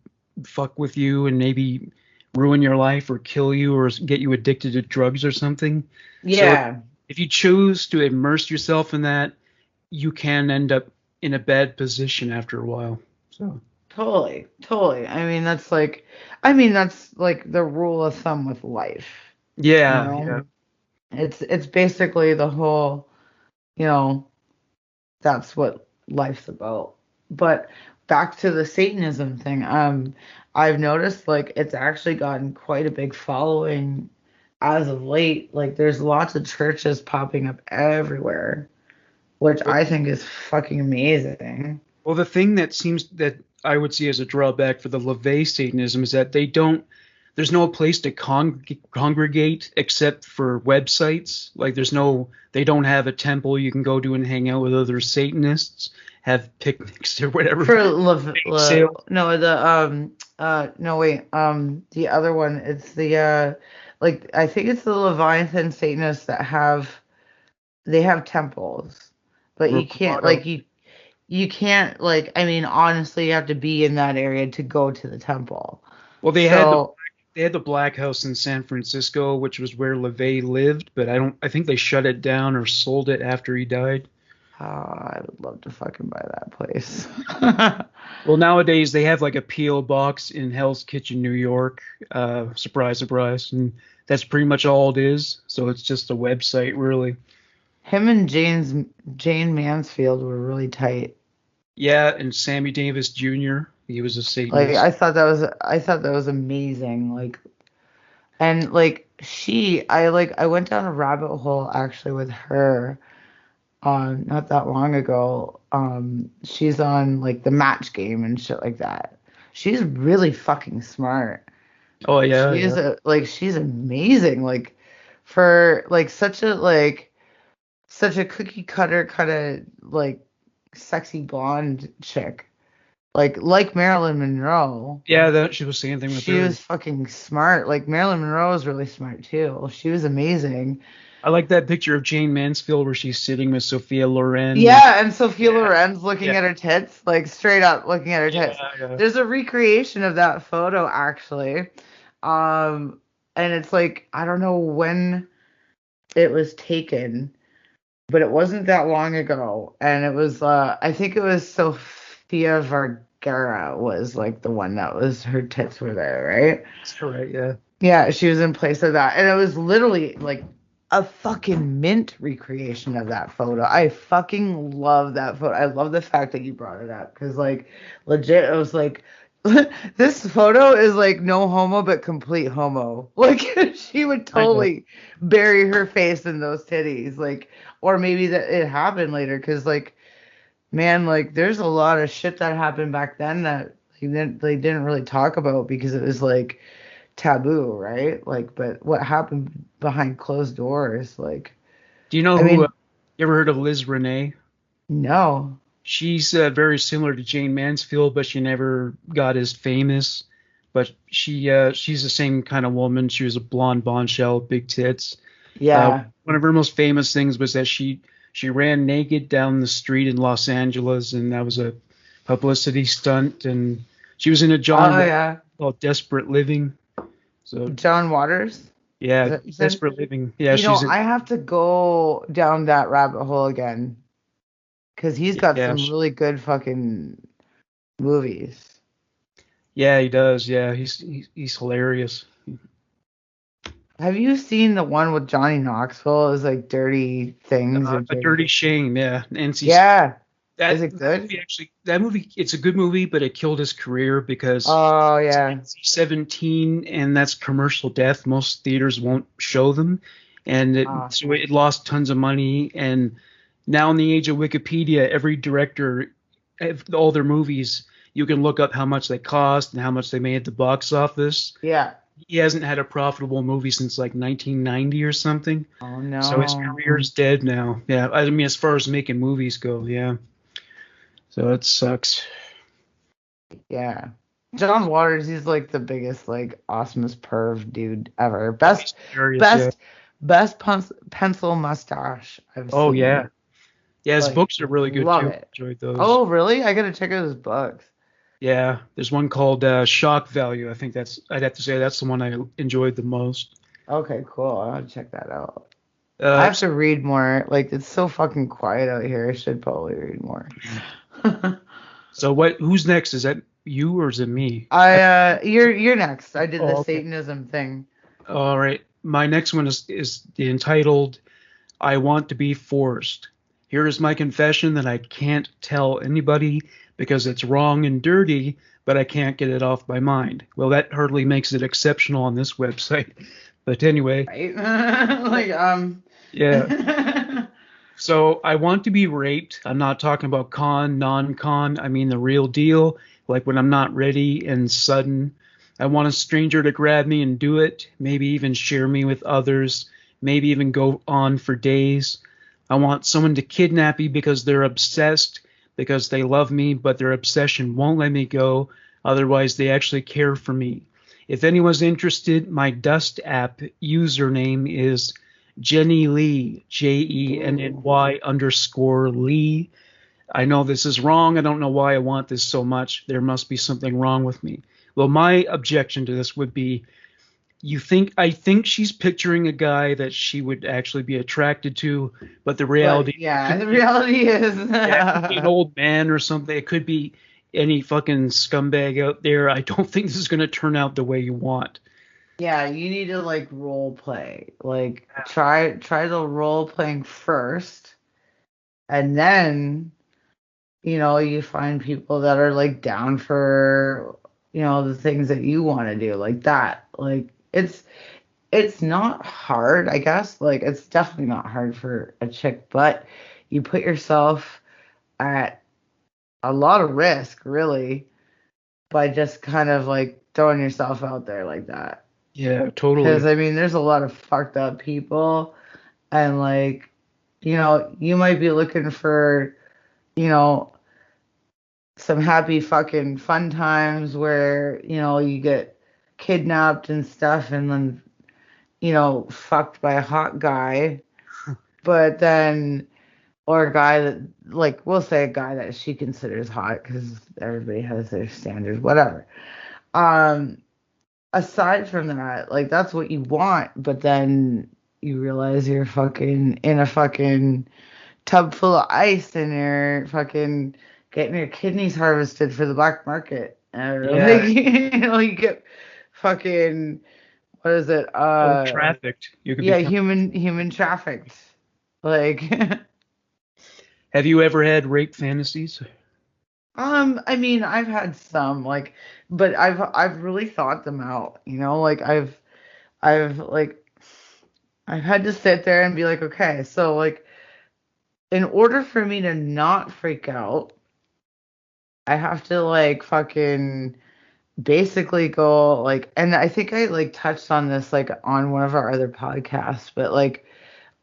fuck with you and maybe ruin your life or kill you or get you addicted to drugs or something. So yeah, if you choose to immerse yourself in that, you can end up in a bad position after a while. So totally, totally. I mean, that's like the rule of thumb with life, you yeah, yeah. know? It's basically the whole, you know, that's what life's about. But back to the Satanism thing, I've noticed like it's actually gotten quite a big following as of late. Like there's lots of churches popping up everywhere, which Well, I think is fucking amazing. well, the thing that seems that I would see as a drawback for the LaVey Satanism is that they don't. There's no place to congregate except for websites. Like they don't have a temple you can go to and hang out with other Satanists, have picnics or whatever. For Sale. no, no, wait, the other one, it's the like I think it's the Leviathan Satanists that they have temples, but you can't Grotto. like you can't, like, I mean, honestly, you have to be in that area to go to the temple. Well, So they had the Black House in San Francisco, which was where LaVey lived, but I think they shut it down or sold it after he died. I would love to fucking buy that place. Well, nowadays they have like a P.O. box in Hell's Kitchen, New York. Surprise, surprise, and that's pretty much all it is. So it's just a website, really. Him and Jane Mansfield were really tight. Yeah, and Sammy Davis Jr. He was a Like Satanist. I thought that was amazing. Like, and like I went down a rabbit hole actually with her not that long ago. She's on like the Match Game and shit like that. She's really fucking smart. Oh yeah, She is yeah. she's amazing. Like for like such a cookie cutter kind of like sexy blonde chick. Like Marilyn Monroe. Yeah, that she was saying thing with She her. was fucking smart. Like Marilyn Monroe was really smart too. She was amazing. I like that picture of Jane Mansfield where she's sitting with Sophia Loren. Yeah, and Sophia Yeah, Loren's looking yeah, at her tits, like straight up looking at her tits. yeah, yeah. There's a recreation of that photo actually. Um, and it's like I don't know when it was taken, but it wasn't that long ago. And it was I think it was Sofia Vergara was like the one that was her tits were there, right? That's correct. Yeah. Yeah, she was in place of that. And it was literally like a fucking mint recreation of that photo. I fucking love that photo. I love the fact that you brought it up because, like, legit, it was like, this photo is like no homo, but complete homo. Like, she would I know. totally bury her face in those titties. Like, or maybe that it happened later because, like, man, like, there's a lot of shit that happened back then that they didn't really talk about because it was like, taboo, right? Like, but what happened behind closed doors? Like, Do you know I who? mean, You ever heard of Liz Renee? no. She's very similar to Jane Mansfield, but she never got as famous. But she's the same kind of woman. She was a blonde bombshell, big tits. Yeah. One of her most famous things was that she ran naked down the street in Los Angeles, and that was a publicity stunt. And she was in a John Oh Wayne yeah. called Desperate Living. So John Waters. Is yeah, that what you said? Desperate Living. Yeah, I have to go down that rabbit hole again because he's got yeah, some really good fucking movies. yeah, he does. Yeah, he's hilarious. Have you seen the one with Johnny Knoxville? It's like Dirty Things or A Dirty. Dirty Shame. Yeah, NC. Yeah. Is That it good? movie actually, that movie, it's a good movie, but it killed his career because Oh yeah. it's 17 and that's commercial death. Most theaters won't show them, and Ah. so it lost tons of money. And Now in the age of Wikipedia, every director, all their movies, you can look up how much they cost and how much they made at the box office. Yeah. He hasn't had a profitable movie since like 1990 or something. Oh So his no. career's dead now. Yeah, I mean, as far as making movies go, yeah. So it sucks. Yeah. John Waters, he's like the biggest, like, awesomest perv dude ever. Best, Hilarious, yeah. best, best pencil mustache I've Oh seen. yeah, yeah. His Like, books are really good love too. it. Enjoyed those. Oh, really? I gotta check out his books. Yeah, there's one called Shock Value. I think I'd have to say that's the one I enjoyed the most. Okay, cool. I'll check that out. I Uh, have to read more. Like, it's so fucking quiet out here. I should probably read more. so what? Who's next? Is that you or is it me? You're next. I did Oh, the okay. Satanism thing. All right. My next one is entitled "I Want to Be Forced." Here is my confession that I can't tell anybody because it's wrong and dirty, but I can't get it off my mind. Well, that hardly makes it exceptional on this website. But anyway, Right? Like, yeah. So I want to be raped. I'm not talking about con, non-con. I mean the real deal, like when I'm not ready and sudden. I want a stranger to grab me and do it, maybe even share me with others, maybe even go on for days. I want someone to kidnap me because they're obsessed, because they love me, but their obsession won't let me go. Otherwise, they actually care for me. If anyone's interested, my Dust app username is Jenny Lee, JENNY_Lee. I know this is wrong. I don't know why I want this so much. There must be something wrong with me. Well, my objection to this would be I think she's picturing a guy that she would actually be attracted to, but the reality, But, yeah, the reality is. yeah, it could be an old man or something. It could be any fucking scumbag out there. I don't think this is going to turn out the way you want. Yeah, you need to, like, role play. Like, try the role playing first, and then, you find people that are, like, down for, the things that you want to do, like that. Like, it's not hard, I guess. Like, it's definitely not hard for a chick, but you put yourself at a lot of risk, really, by just kind of, like, throwing yourself out there like that. Yeah, totally. Because, I mean, there's a lot of fucked up people, and, like, you might be looking for, some happy fucking fun times where, you get kidnapped and stuff and then, fucked by a hot guy. But then, or a guy that, like, we'll say a guy that she considers hot because everybody has their standards, whatever. Aside from that, like, that's what you want, but then you realize you're fucking in a fucking tub full of ice and you're fucking getting your kidneys harvested for the black market. And Yeah. you get fucking, what is it? Trafficked. You could Yeah, become. human trafficked. Like, Have you ever had rape fantasies? I mean, I've had some, like, but I've really thought them out, like, I've I've had to sit there and be like, okay, so, like, in order for me to not freak out, I have to, like, fucking basically go, like, and I think I, like, touched on this, like, on one of our other podcasts, but, like,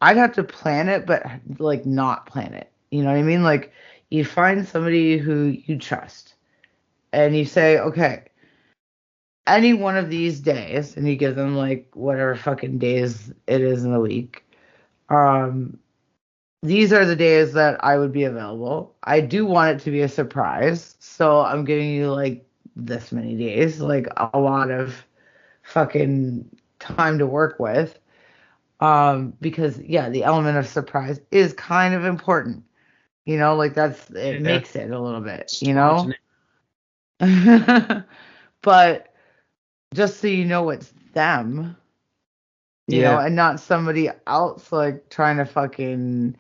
I'd have to plan it, but, like, not plan it. You know what I mean? Like, you find somebody who you trust and you say, okay, any one of these days, and you give them, like, whatever fucking days it is in the week. These are the days that I would be available. I do want it to be a surprise, so I'm giving you, like, this many days, like, a lot of fucking time to work with. Because, yeah, the element of surprise is kind of important. Like, it makes it a little bit, But just so you know it's them, and not somebody else, like, trying to fucking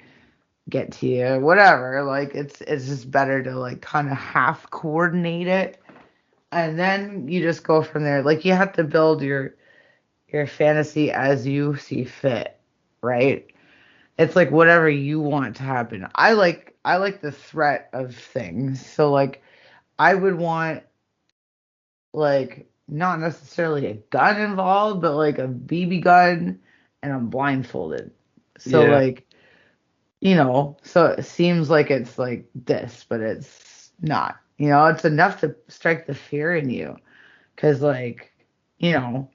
get to you, whatever. Like, it's just better to, like, kind of half coordinate it, and then you just go from there. Like, you have to build your fantasy as you see fit, right? It's like whatever you want to happen. I like the threat of things. So like I would want like not necessarily a gun involved, but like a BB gun and I'm blindfolded. So Yeah. like, so it seems like it's like this, but it's not. It's enough to strike the fear in you. Cause like, you know,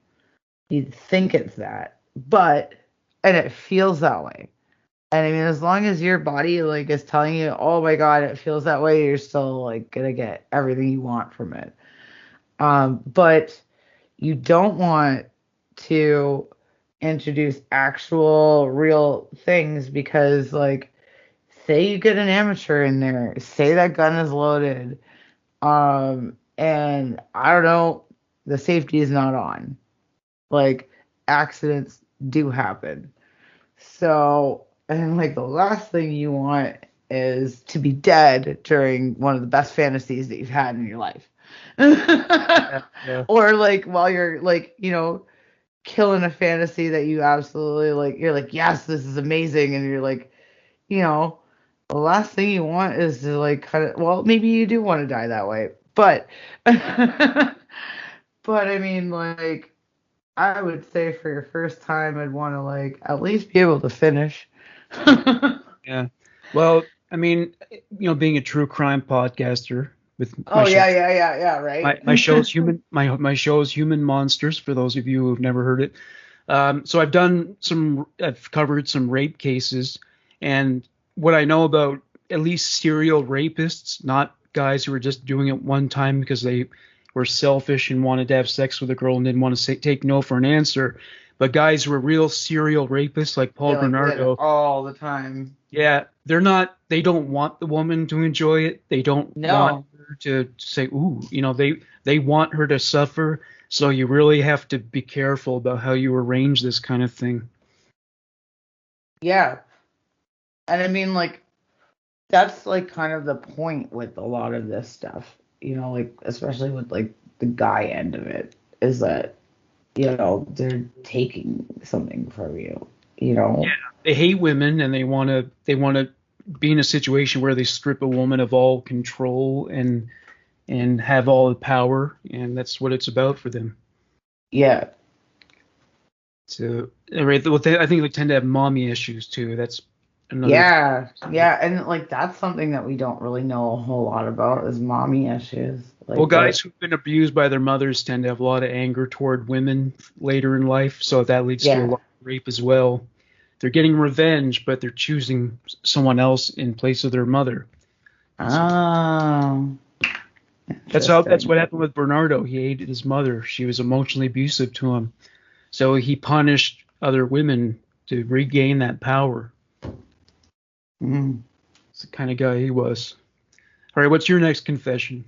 you think it's that. And it feels that way. And I mean, as long as your body like is telling you, oh my God, it feels that way, you're still like gonna get everything you want from it. But you don't want to introduce actual real things because like say you get an amateur in there, say that gun is loaded, and I don't know, the safety is not on. Like accidents do happen. So, and like the last thing you want is to be dead during one of the best fantasies that you've had in your life. Yeah. Or like while you're like, killing a fantasy that you absolutely like, you're like, yes, this is amazing. And you're like, you know, the last thing you want is to like kind of, well, maybe you do want to die that way. But, but I mean, like, I would say for your first time, I'd want to like at least be able to finish. Yeah. Well, I mean, being a true crime podcaster with my Oh show, yeah, right. my show's my show is Human Monsters for those of you who've never heard it. So I've covered some rape cases, and what I know about at least serial rapists, not guys who are just doing it one time because they were selfish and wanted to have sex with a girl and didn't want to take no for an answer, but guys who are real serial rapists like Paul They like did Bernardo. it all the time. Yeah, they don't want the woman to enjoy it. They don't No. want her to say, ooh, they want her to suffer. So you really have to be careful about how you arrange this kind of thing. Yeah. And I mean, like, that's like kind of the point with a lot of this stuff, like, especially with like the guy end of it, is that, they're taking something from you, Yeah, they hate women and they want to be in a situation where they strip a woman of all control and have all the power, and that's what it's about for them. Yeah. So, right, well, I think they tend to have mommy issues too. That's another. Yeah. And like, that's something that we don't really know a whole lot about is mommy issues. Like, Well, guys who've been abused by their mothers tend to have a lot of anger toward women later in life, so that leads to a lot of rape as well. They're getting revenge, but they're choosing someone else in place of their mother. Oh. That's what happened with Bernardo. He hated his mother. She was emotionally abusive to him. So he punished other women to regain that power. It's the kind of guy he was. All right, what's your next confession?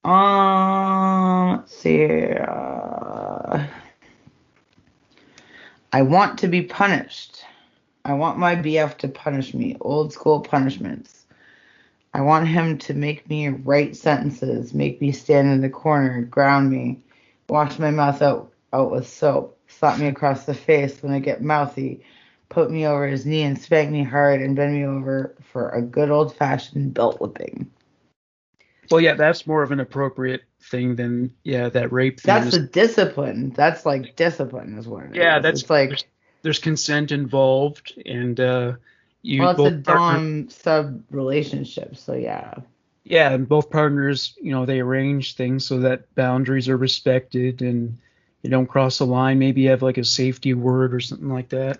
Let's see. I want to be punished. I want my BF to punish me. Old school punishments. I want him to make me write sentences, make me stand in the corner, ground me, wash my mouth out with soap, slap me across the face when I get mouthy, put me over his knee and spank me hard and bend me over for a good old-fashioned belt whipping. Well, yeah, that's more of an appropriate thing than that rape thing. That's the discipline. That's like discipline is what it is. Yeah, that's it's like there's consent involved, and it's a dom sub relationship. So yeah. Yeah, and both partners, they arrange things so that boundaries are respected and you don't cross the line. Maybe you have like a safety word or something like that.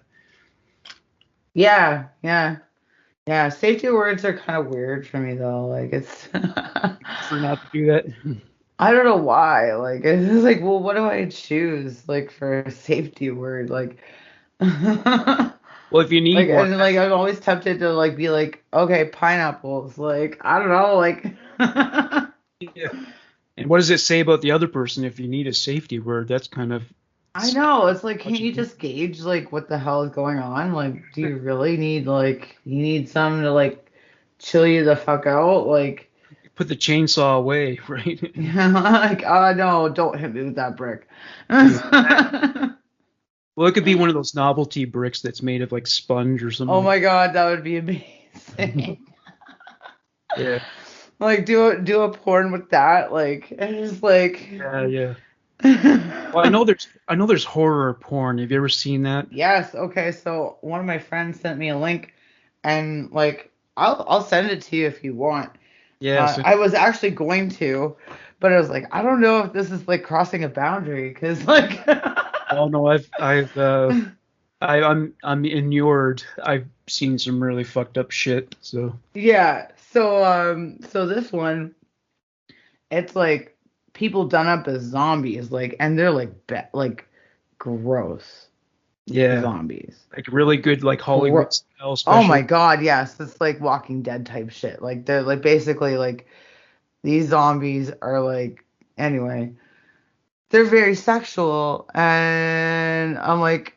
Yeah. Safety words are kind of weird for me though. Like it's for not to do that. I don't know why. Like it's just like, well, what do I choose like for a safety word? Like well, if you need like, one, and like I'm always tempted to like be like, okay, pineapples. Like I don't know, like. Yeah. And what does it say about the other person if you need a safety word? That's kind of. I know. It's like, can't you just gauge like what the hell is going on? Like, do you really need like you need someone to like chill you the fuck out? Like. Put the chainsaw away, right? Yeah, like, oh no, don't hit me with that brick. Well, Well, it could be one of those novelty bricks that's made of like sponge or something. Oh my god, that would be amazing. Yeah. Like do a porn with that, like, and it's like Yeah. Well, I know there's horror porn. Have you ever seen that? Yes, okay, so one of my friends sent me a link, and like I'll send it to you if you want. Yeah. So, I was actually going to, but I was like, I don't know if this is like crossing a boundary, because like oh no, I'm inured. I've seen some really fucked up shit. So yeah, so this one, it's like people done up as zombies, like, and they're like like gross yeah, zombies. like really good like Hollywood style. Oh Special. my god, yes, it's like Walking Dead type shit. Like they're like basically like these zombies are like, anyway, they're very sexual, and I'm like,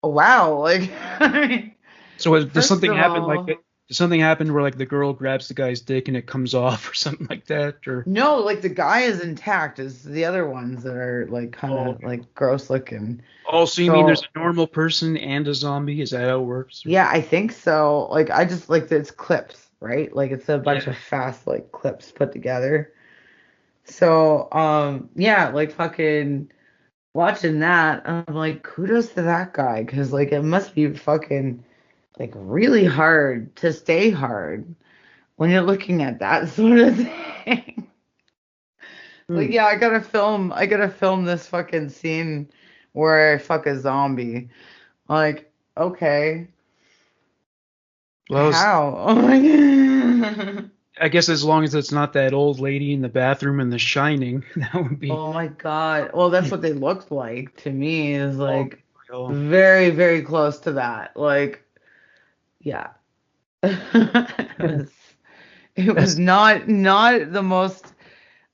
wow, like I mean, So does first something of happen all, does something happen where like the girl grabs the guy's dick and it comes off or something like that? Or no, like the guy is intact. It's the other ones that are like kind of like gross looking. oh, so you mean there's a normal person and a zombie? Is that how it works? Yeah, I think so. Like I just like it's clips, right? Like it's a bunch of fast like clips put together. So yeah, like fucking watching that, I'm like, kudos to that guy, because like it must be fucking like really hard to stay hard when you're looking at that sort of thing. Like, yeah, I gotta film this fucking scene where I fuck a zombie. Like, okay. Well, How? Oh my god. I guess as long as it's not that old lady in the bathroom in The Shining, that would be. Oh my god. Well, that's what they looked like to me, is like Oh. very, very close to that. Like, yeah. It was not the most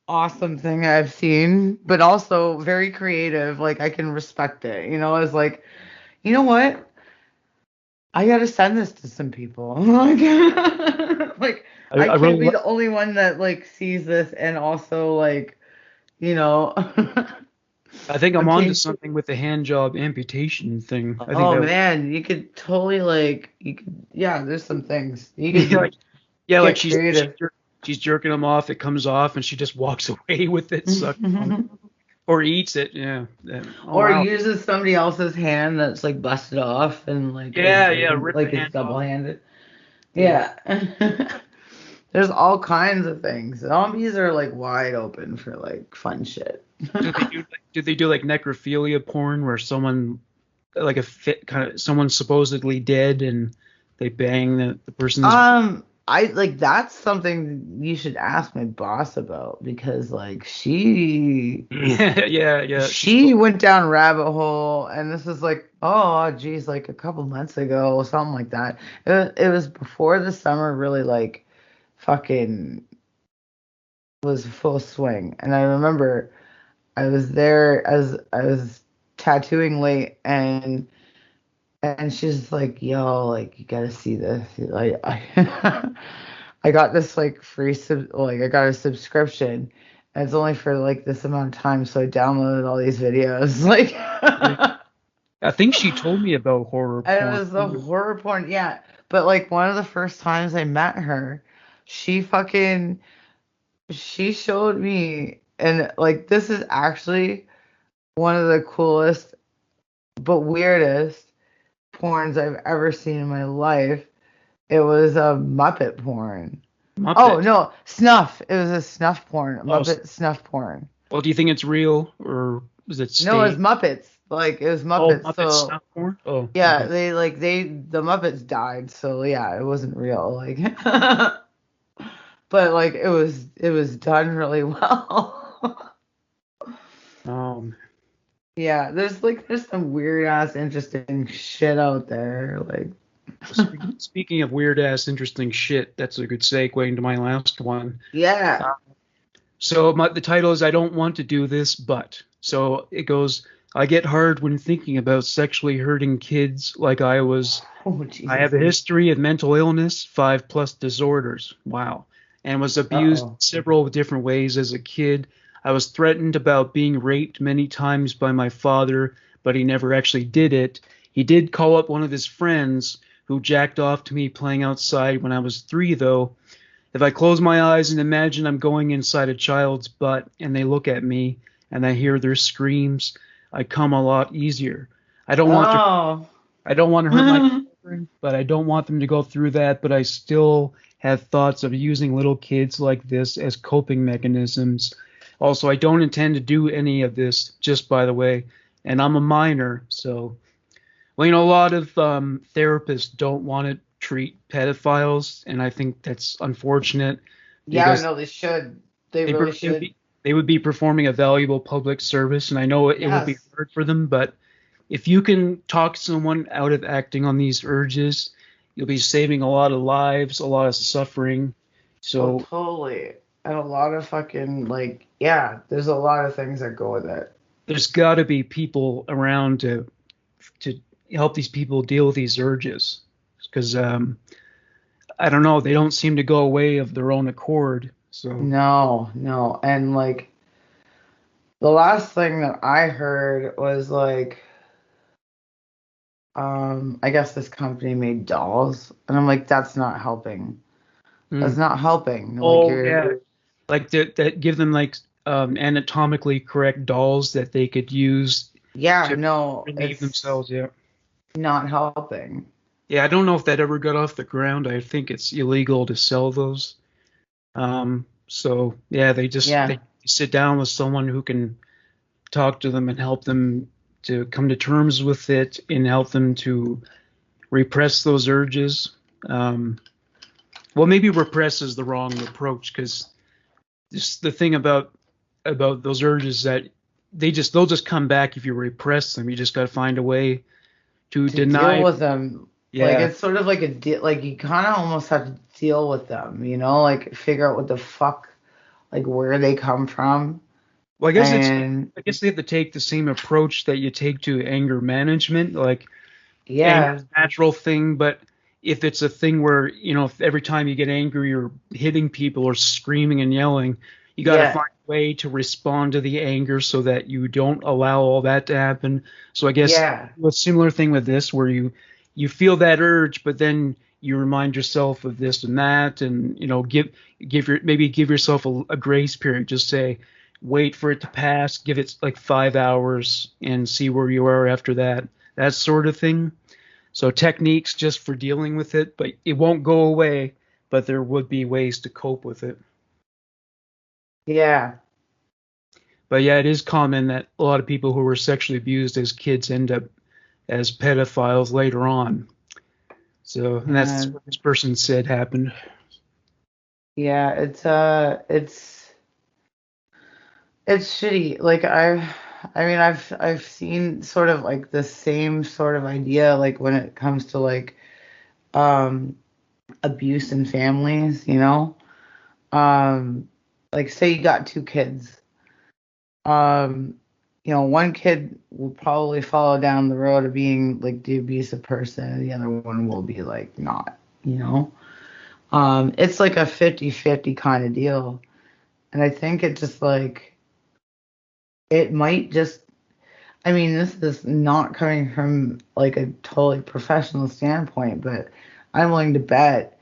awesome thing I've seen, but also very creative. Like I can respect it. You know, it's like, you know what? I gotta send this to some people. Like I can't really be the only one that like sees this and also like, you know. I think I'm Okay. onto something with the hand job amputation thing. I think Oh man, you could totally like yeah, there's some things. You could like get she's creative. she's jerking him off, it comes off, and she just walks away with it, sucking on it. Or eats it. Yeah. Oh, Or wow. uses somebody else's hand that's like busted off and like rip like the it's hand double off. handed. Yeah. There's all kinds of things. Zombies are like wide open for like fun shit. Do they do like necrophilia porn where someone like someone's supposedly dead and they bang the person's I like that's something you should ask my boss about, because like she yeah. she went down a rabbit hole, and this was like, oh geez, like a couple months ago, something like that. It was before the summer really like fucking was full swing. And I remember I was there as I was tattooing late, and she's like, yo, like you gotta see this. Like I got this like I got a subscription, and it's only for like this amount of time, so I downloaded all these videos. Like I think she told me about horror porn. and it was the horror porn, yeah. But like one of the first times I met her, she showed me, and like this is actually one of the coolest but weirdest porns I've ever seen in my life. It was a Muppet porn. Muppet. Oh no, snuff. It was a snuff porn. Oh, Muppet snuff porn. Well, do you think it's real or is it staged? No, it was Muppets. Like it was Muppets. Oh, Muppet so snuff porn? Oh. yeah, Okay. the Muppets died, so yeah, it wasn't real. Like but like it was done really well. Yeah, there's some weird ass interesting shit out there. Like Speaking of weird ass interesting shit, that's a good segue into my last one. yeah. So the title is I Don't Want to Do This, But. So it goes, I get hard when thinking about sexually hurting kids like I was. Oh Jesus. I have a history of mental illness, 5+ disorders. Wow. And was abused several different ways as a kid. I was threatened about being raped many times by my father, but he never actually did it. He did call up one of his friends who jacked off to me playing outside when I was 3, though. If I close my eyes and imagine I'm going inside a child's butt and they look at me and I hear their screams, I come a lot easier. I don't want to Oh. I don't want to hurt my children, but I don't want them to go through that, but I still have thoughts of using little kids like this as coping mechanisms. Also, I don't intend to do any of this, just by the way, and I'm a minor, so well, a lot of therapists don't want to treat pedophiles, and I think that's unfortunate. Yeah, Because no, they should. They they, really per- they would should. be, they would be performing a valuable public service, and I know it would be Yes. hard for them, but if you can talk someone out of acting on these urges, you'll be saving a lot of lives, a lot of suffering. Oh, So totally. And a lot of fucking, like, yeah, there's a lot of things that go with it. there's got to be people around to help these people deal with these urges, because I don't know, they don't seem to go away of their own accord. So No, no. And, like, the last thing that I heard was, like, I guess this company made dolls. And I'm like, that's not helping. That's not helping. Like, oh you're, yeah, like that give them like anatomically correct dolls that they could use yeah, to no, relieve it's themselves. Yeah. not helping. Yeah, I don't know if that ever got off the ground. I think it's illegal to sell those. So yeah, Yeah. they sit down with someone who can talk to them and help them to come to terms with it and help them to repress those urges. Well, maybe repress is the wrong approach, because the thing about those urges that they'll just come back if you repress them. You just got to find a way to To deny. deal with them. Like, Yeah. it's sort of like like, you kind of almost have to deal with them, like, figure out what the fuck, like, where they come from. Well, And I guess they have to take the same approach that you take to anger management. Like, yeah, anger is a natural thing, but if it's a thing where, if every time you get angry you're hitting people or screaming and yelling, you got to Yeah. find a way to respond to the anger so that you don't allow all that to happen. So I guess Yeah. a similar thing with this, where you feel that urge, but then you remind yourself of this and that, and give yourself a grace period. Just say, wait for it to pass, give it like 5 hours, and see where you are after that. That sort of thing. So techniques just for dealing with it, but it won't go away, but there would be ways to cope with it. Yeah. But yeah, it is common that a lot of people who were sexually abused as kids end up as pedophiles later on. So, and that's Yeah. what this person said happened. Yeah, it's shitty. Like, I've seen sort of like the same sort of idea, like, when it comes to, like, abuse in families. Like, say you got two kids. One kid will probably follow down the road of being, like, the abusive person, and the other one will be, like, not. It's like a 50-50 kind of deal. And I think it just, like, it might just, this is not coming from, like, a totally professional standpoint, but I'm willing to bet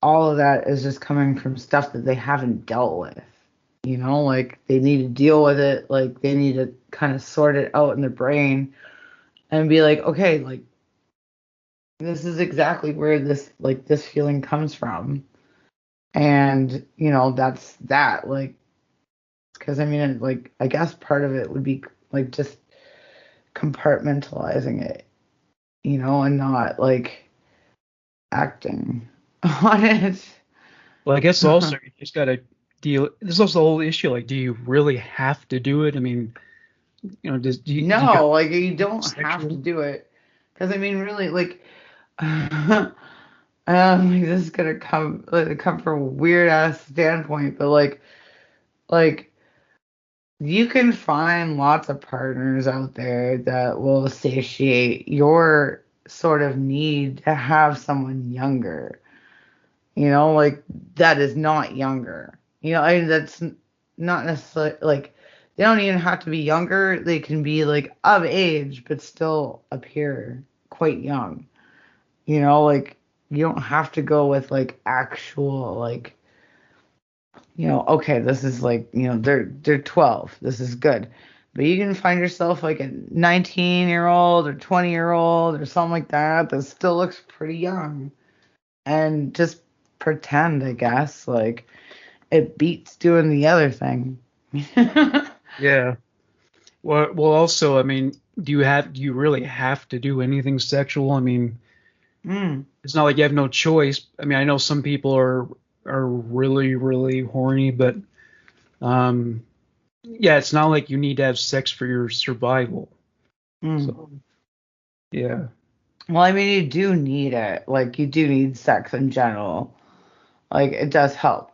all of that is just coming from stuff that they haven't dealt with. Like, they need to deal with it. Like, they need to kind of sort it out in their brain and be like, okay, like, this is exactly where this feeling comes from. And, that's that. Like, because, like, I guess part of it would be, like, just compartmentalizing it, and not, like, acting on it. Well, I guess also you just got to deal. There's also the whole issue, like, do you really have to do it? I mean, do you No, like, you don't have sexual? to do it. Because, really, like, like, this is gonna come from a weird ass standpoint, but like you can find lots of partners out there that will satiate your sort of need to have someone younger. Like, that is not younger. That's not necessarily, like, they don't even have to be younger. They can be like of age, but still appear quite young. You know, like you don't have to go with like actual like, you know, okay, this is like, you know, they're 12. This is good. But you can find yourself like a 19-year-old or 20-year-old or something like that that still looks pretty young. And just pretend, I guess, like it beats doing the other thing. Yeah. Well, also, I mean, do you really have to do anything sexual? I mean, Mm, it's not like you have no choice. I mean, I know some people are really, really horny, but um, yeah, it's not like you need to have sex for your survival. mm. So, yeah. Well, I mean, you do need it. Like, you do need sex in general. Like, it does help.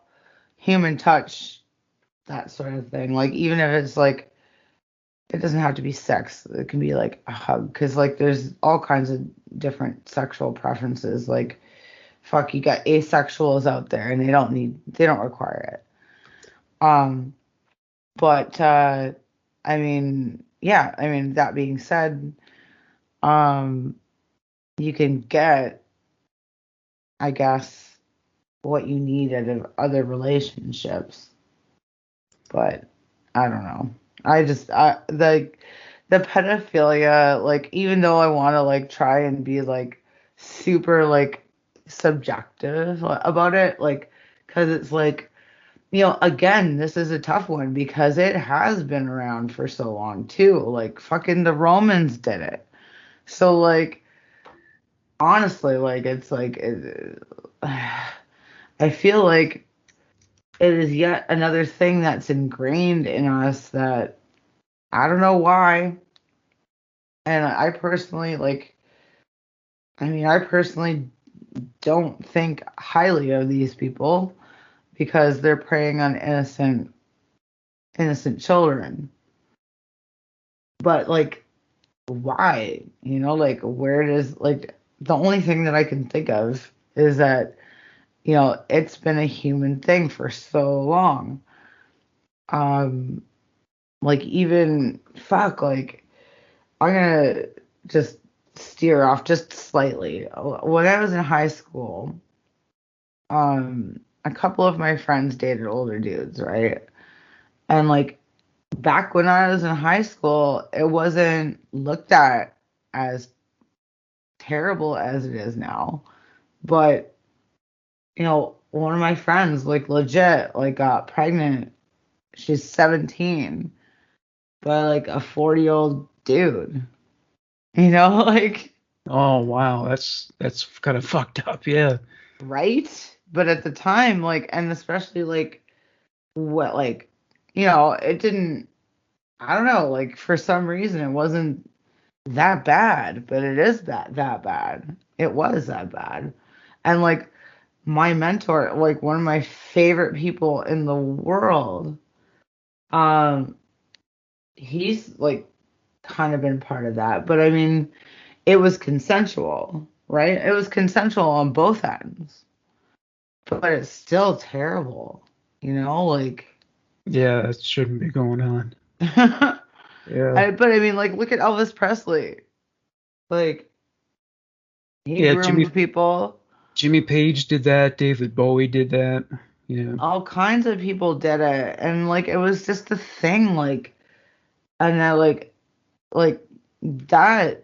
Human touch, that sort of thing. Like, even if it's like, it doesn't have to be sex. It can be like a hug. Because, like, there's all kinds of different sexual preferences. Like, fuck, you got asexuals out there and they don't require it. Um, but, I mean, yeah, I mean, that being said, um, you can get, I guess, what you need out of other relationships. But I don't know. The pedophilia, like, even though I want to like try and be like super like subjective about it, like, because it's like, you know, again, this is a tough one because it has been around for so long too. Like, fucking the Romans did it. So, like, honestly, like, it's like, I feel like it is yet another thing that's ingrained in us that I don't know why. And I personally, like, I mean, I personally don't think highly of these people because they're preying on innocent children. But like, why? You know, like, where does, like, the only thing that I can think of is that, you know, it's been a human thing for so long. Um, like, even, fuck, like, I'm gonna just steer off just slightly. When I was in high school, a couple of my friends dated older dudes, right? And like, back when I was in high school, it wasn't looked at as terrible as it is now. But, you know, one of my friends, like, legit, like, got pregnant. She's 17 by like a 40-year-old dude. You know, like, Oh, wow. That's kind of fucked up. Yeah. right? But at the time, like, and especially like what, like, you know, it didn't, I don't know, like, for some reason it wasn't that bad, but it is that bad. It was that bad. And like, my mentor, like, one of my favorite people in the world, um, he's like kind of been part of that. But I mean, it was consensual, right? It was consensual on both ends. But it's still terrible, you know, like, Yeah, that shouldn't be going on. Yeah. but I mean, like, look at Elvis Presley. Like, he Yeah, groomed people. Jimmy Page did that, David Bowie did that. Yeah. All kinds of people did it, and like, it was just a thing. Like, and I like that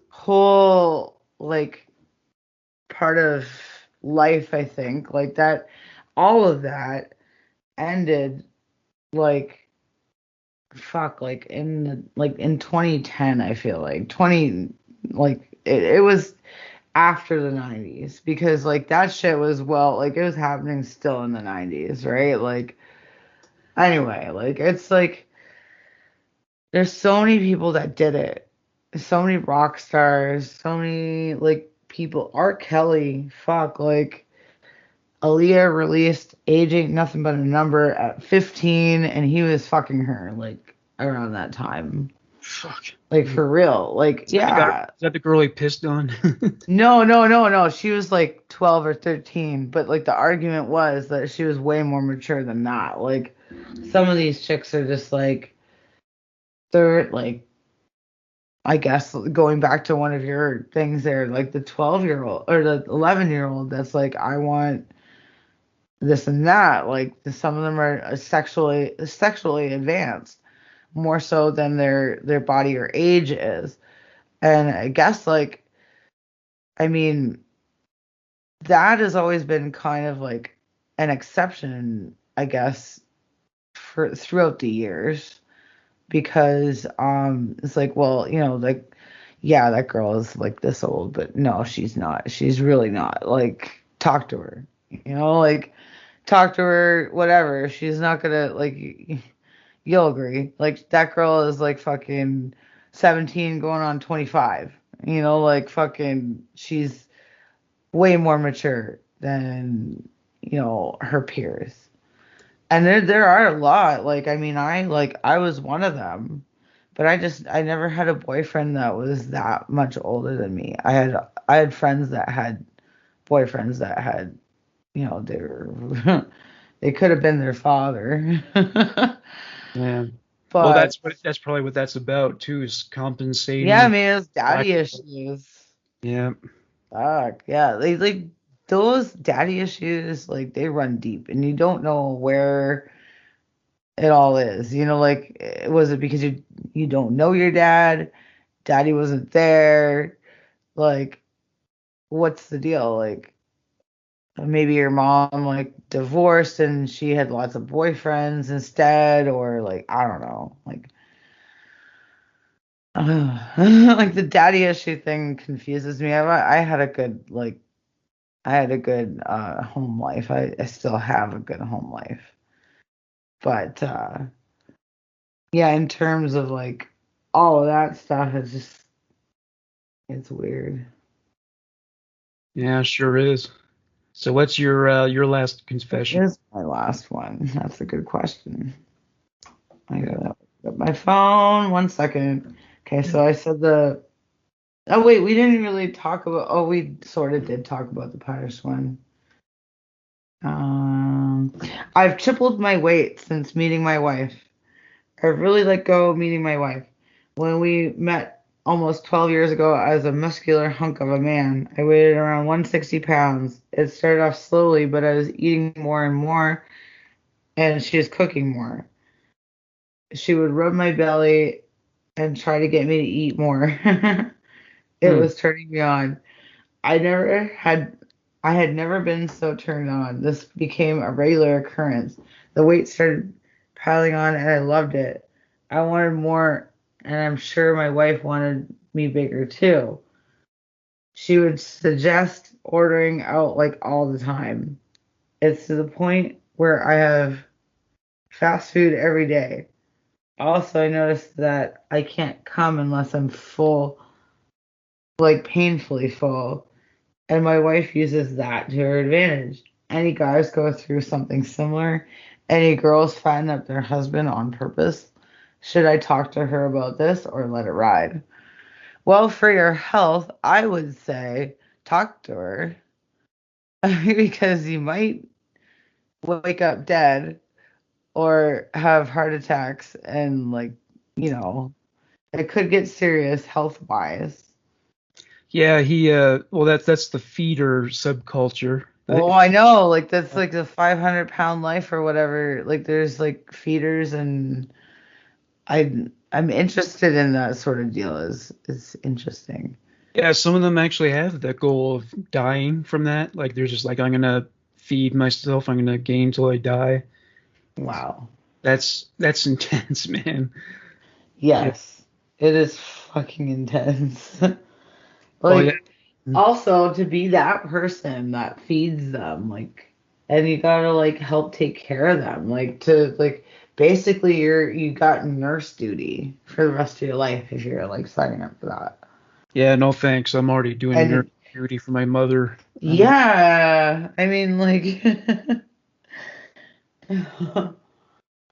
whole like part of life. I think like that, all of that ended like, fuck, like in 2010. I feel like 20, like it was after the 90s because like that shit was, well, like, it was happening still in the 90s, right? Like, anyway, like, it's like there's so many people that did it, so many rock stars, so many like people. R. Kelly, fuck, like, Aaliyah released Age Ain't Nothing But a Number at 15, and he was fucking her like around that time. Fuck. Like, for real. Like, yeah. Is that the girl he pissed on? No, no, no, no. She was like 12 or 13, but like the argument was that she was way more mature than that. Like, some of these chicks are just like, they're like, I guess going back to one of your things there, like the 12-year-old or the 11-year-old that's like, I want this and that. Like some of them are sexually advanced more so than their body or age is. And I guess like, I mean, that has always been kind of like an exception, I guess, for throughout the years because it's like, well, like, yeah, that girl is like this old, but no, she's not. She's really not. Like, talk to her. Like, talk to her, whatever. She's not gonna like you'll agree. Like that girl is like fucking 17 going on 25. Like fucking she's way more mature than, her peers. And there are a lot. Like, I mean, I was one of them, but I never had a boyfriend that was that much older than me. I had friends that had boyfriends that had, they were they could have been their father. Yeah. Well, But that's probably what that's about too, is yeah, I compensating mean, it's back. daddy issues. Yeah. Fuck, yeah. Like those daddy issues, like they run deep and you don't know where it all is. Like was it because you don't know your dad? Daddy wasn't there? Like what's the deal? Like maybe your mom like divorced and she had lots of boyfriends instead, or like I don't know. Like like the daddy issue thing confuses me. I had a good like I had a good home life. I still have a good home life. But yeah, in terms of like all of that stuff, it's weird. Yeah, sure is. So what's your last What confession? is my last one? That's a good question. I gotta look up my phone. 1 second. Okay, so I said the. Oh wait, we didn't really talk about. Oh, we sort of did talk about the Pirates one. Um, I've tripled my weight since meeting my wife. I've really let go of meeting my wife. When we met almost 12 years ago, I was a muscular hunk of a man. I weighed around 160 pounds. It started off slowly, but I was eating more and more, and she was cooking more. She would rub my belly and try to get me to eat more. It Hmm. was turning me on. I never had I had never been so turned on. This became a regular occurrence. The weight started piling on and I loved it. I wanted more and I'm sure my wife wanted me bigger too. She would suggest ordering out like all the time. It's to the point where I have fast food every day. Also, I noticed that I can't come unless I'm full, like painfully full. And my wife uses that to her advantage. Any guys go through something similar? Any girls fatten up their husband on purpose? Should I talk to her about this or let it ride? Well, for your health, I would say talk to her because you might wake up dead or have heart attacks and like, you know, it could get serious health wise. Yeah, he well that's the feeder subculture. Well, I know, like that's like the 500-pound life or whatever. Like there's like feeders and I'm interested in that sort of deal. Is interesting. Yeah, some of them actually have the goal of dying from that. Like they're just like, I'm gonna feed myself, I'm gonna gain till I die. Wow. That's intense, man. Yeah. Yes, it is fucking intense. Well, yeah. Like also to be that person that feeds them, like, and you gotta like help take care of them, like to like basically you got nurse duty for the rest of your life if you're like signing up for that. Yeah, no thanks. I'm already doing nurse And duty for my mother. yeah, I mean like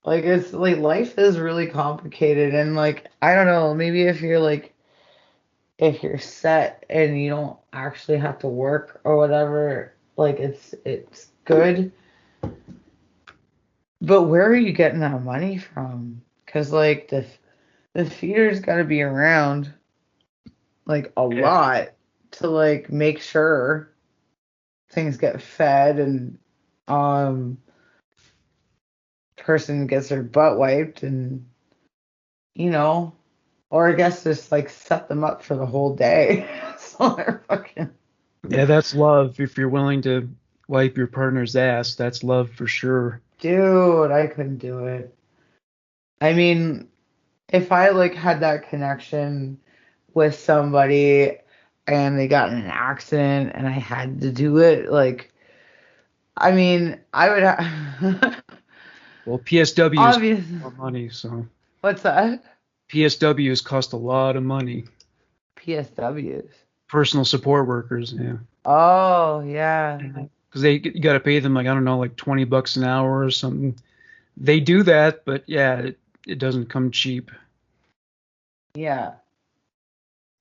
like it's like life is really complicated and like I don't know, maybe if you're set and you don't actually have to work or whatever, like it's good. But where are you getting that money from? Because like the feeder's got to be around like a Yeah. lot to like make sure things get fed and um person gets their butt wiped and you know, or I guess just like set them up for the whole day. So they're fucking Yeah, that's love. If you're willing to wipe your partner's ass, that's love for sure. dude, I couldn't do it. I mean, if I like had that connection with somebody and they got in an accident and I had to do it, like I mean, I would Well, PSWs cost obvious. a lot of money, so What's that? PSWs cost a lot of money. PSWs. Personal support workers, yeah. Oh, yeah. Because you got to pay them like I don't know, like $20 an hour or something. They do that, but yeah, it doesn't come cheap. Yeah.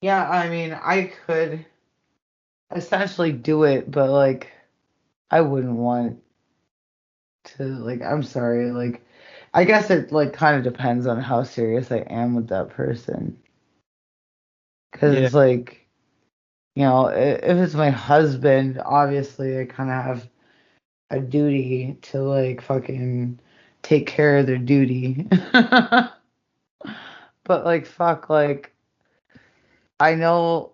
Yeah, I mean, I could essentially do it, but like I wouldn't want to like I'm sorry, like I guess it like kind of depends on how serious I am with that person. Yeah, 'Cause like, you know, if it's my husband, obviously I kind of have a duty to like fucking take care of their duty. But like fuck, like I know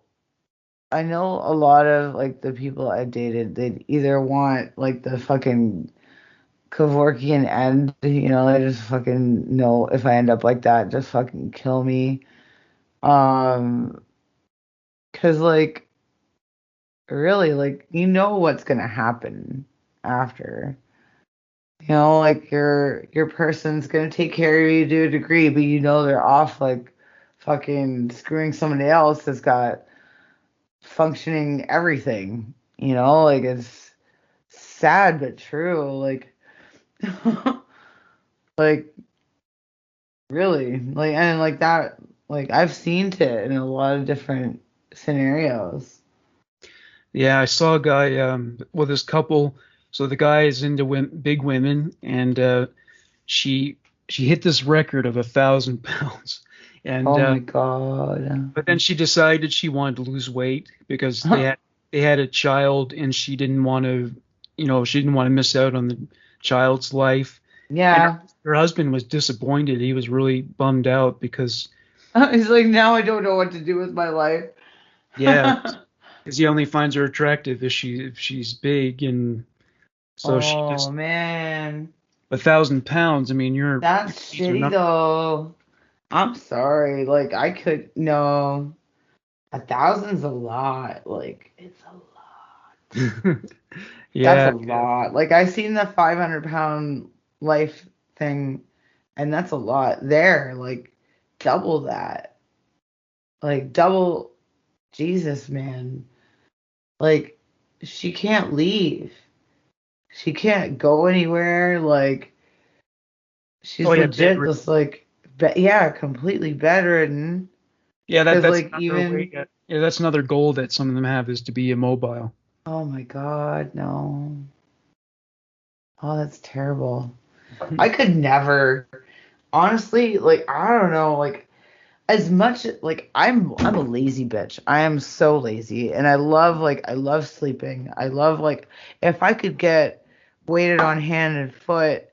I know a lot of like the people I dated, they'd either want like the fucking Kevorkian end, you know, they just fucking know if I end up like that, just fucking kill me. Um, 'Cause like really, like you know what's gonna happen after. You know, like your person's gonna take care of you to a degree, but you know they're off like fucking screwing somebody else that's got functioning everything. You know, like it's sad but true. Like like really, like and like that, like I've seen it in a lot of different scenarios. yeah. I saw a guy, well, this couple. So the guy is into big women, and she she hit this record of 1,000 pounds, and Oh my God. but then she decided she wanted to lose weight because they had a child, and she didn't want to, she didn't want to miss out on the child's life. And Yeah. her husband was disappointed. He was really bummed out because, He's like, now I don't know what to do with my life. yeah, because he only finds her attractive if she's big, and so she Oh just man. 1,000 pounds. I mean, That's these are shitty not. though. I'm sorry. Like I could no. 1,000's a lot. Like it's a lot. That's a Yeah, yeah, lot. Like I seen the 500 pound life thing, and that's a lot. There, like double that. Like double Jesus, man. Like she can't leave. She can't go anywhere. Like oh she's yeah, legit bedridden. just like yeah, completely bedridden. Yeah, Cause that's like another way. even Yeah, that's another goal that some of them have is to be immobile. oh my God, no. Oh, that's terrible. I could never honestly, like I don't know, like as much like I'm a lazy bitch. I am so lazy and I love sleeping. I love like if I could get weighted on hand and foot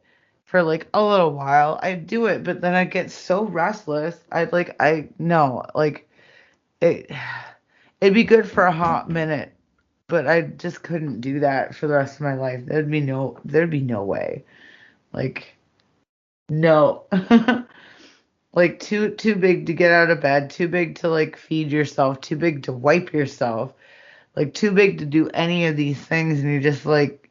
for like a little while, I'd do it, but then I'd get so restless. I'd like I no, like it it'd be good for a hot minute, but I just couldn't do that for the rest of my life. There'd be no way. Like no. Like too big to get out of bed, too big to like feed yourself, too big to wipe yourself, like too big to do any of these things and you're just like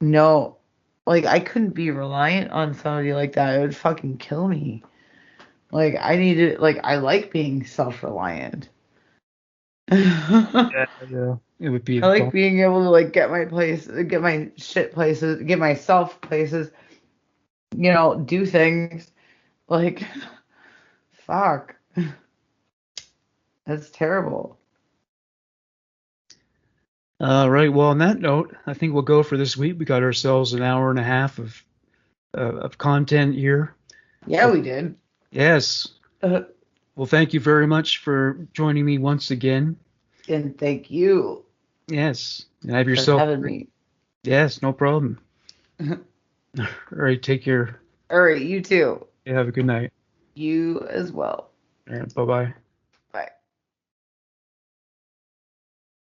no. Like I couldn't be reliant on somebody like that. It would fucking kill me. Like I needed like I like being self-reliant. I Yeah, yeah. It would be a like bummer. being able to like get my shit places, get myself places, you know, do things like fuck. That's terrible. Right. Well, on that note, I think we'll go for this week. We got ourselves an hour and a half of of content here. Yeah, we did. Yes. Well, thank you very much for joining me once again. And thank you Yes. And have for yourself. having me. Yes, no problem. All right, take care. All right, you too. Have a good night. You as well. All right, bye-bye.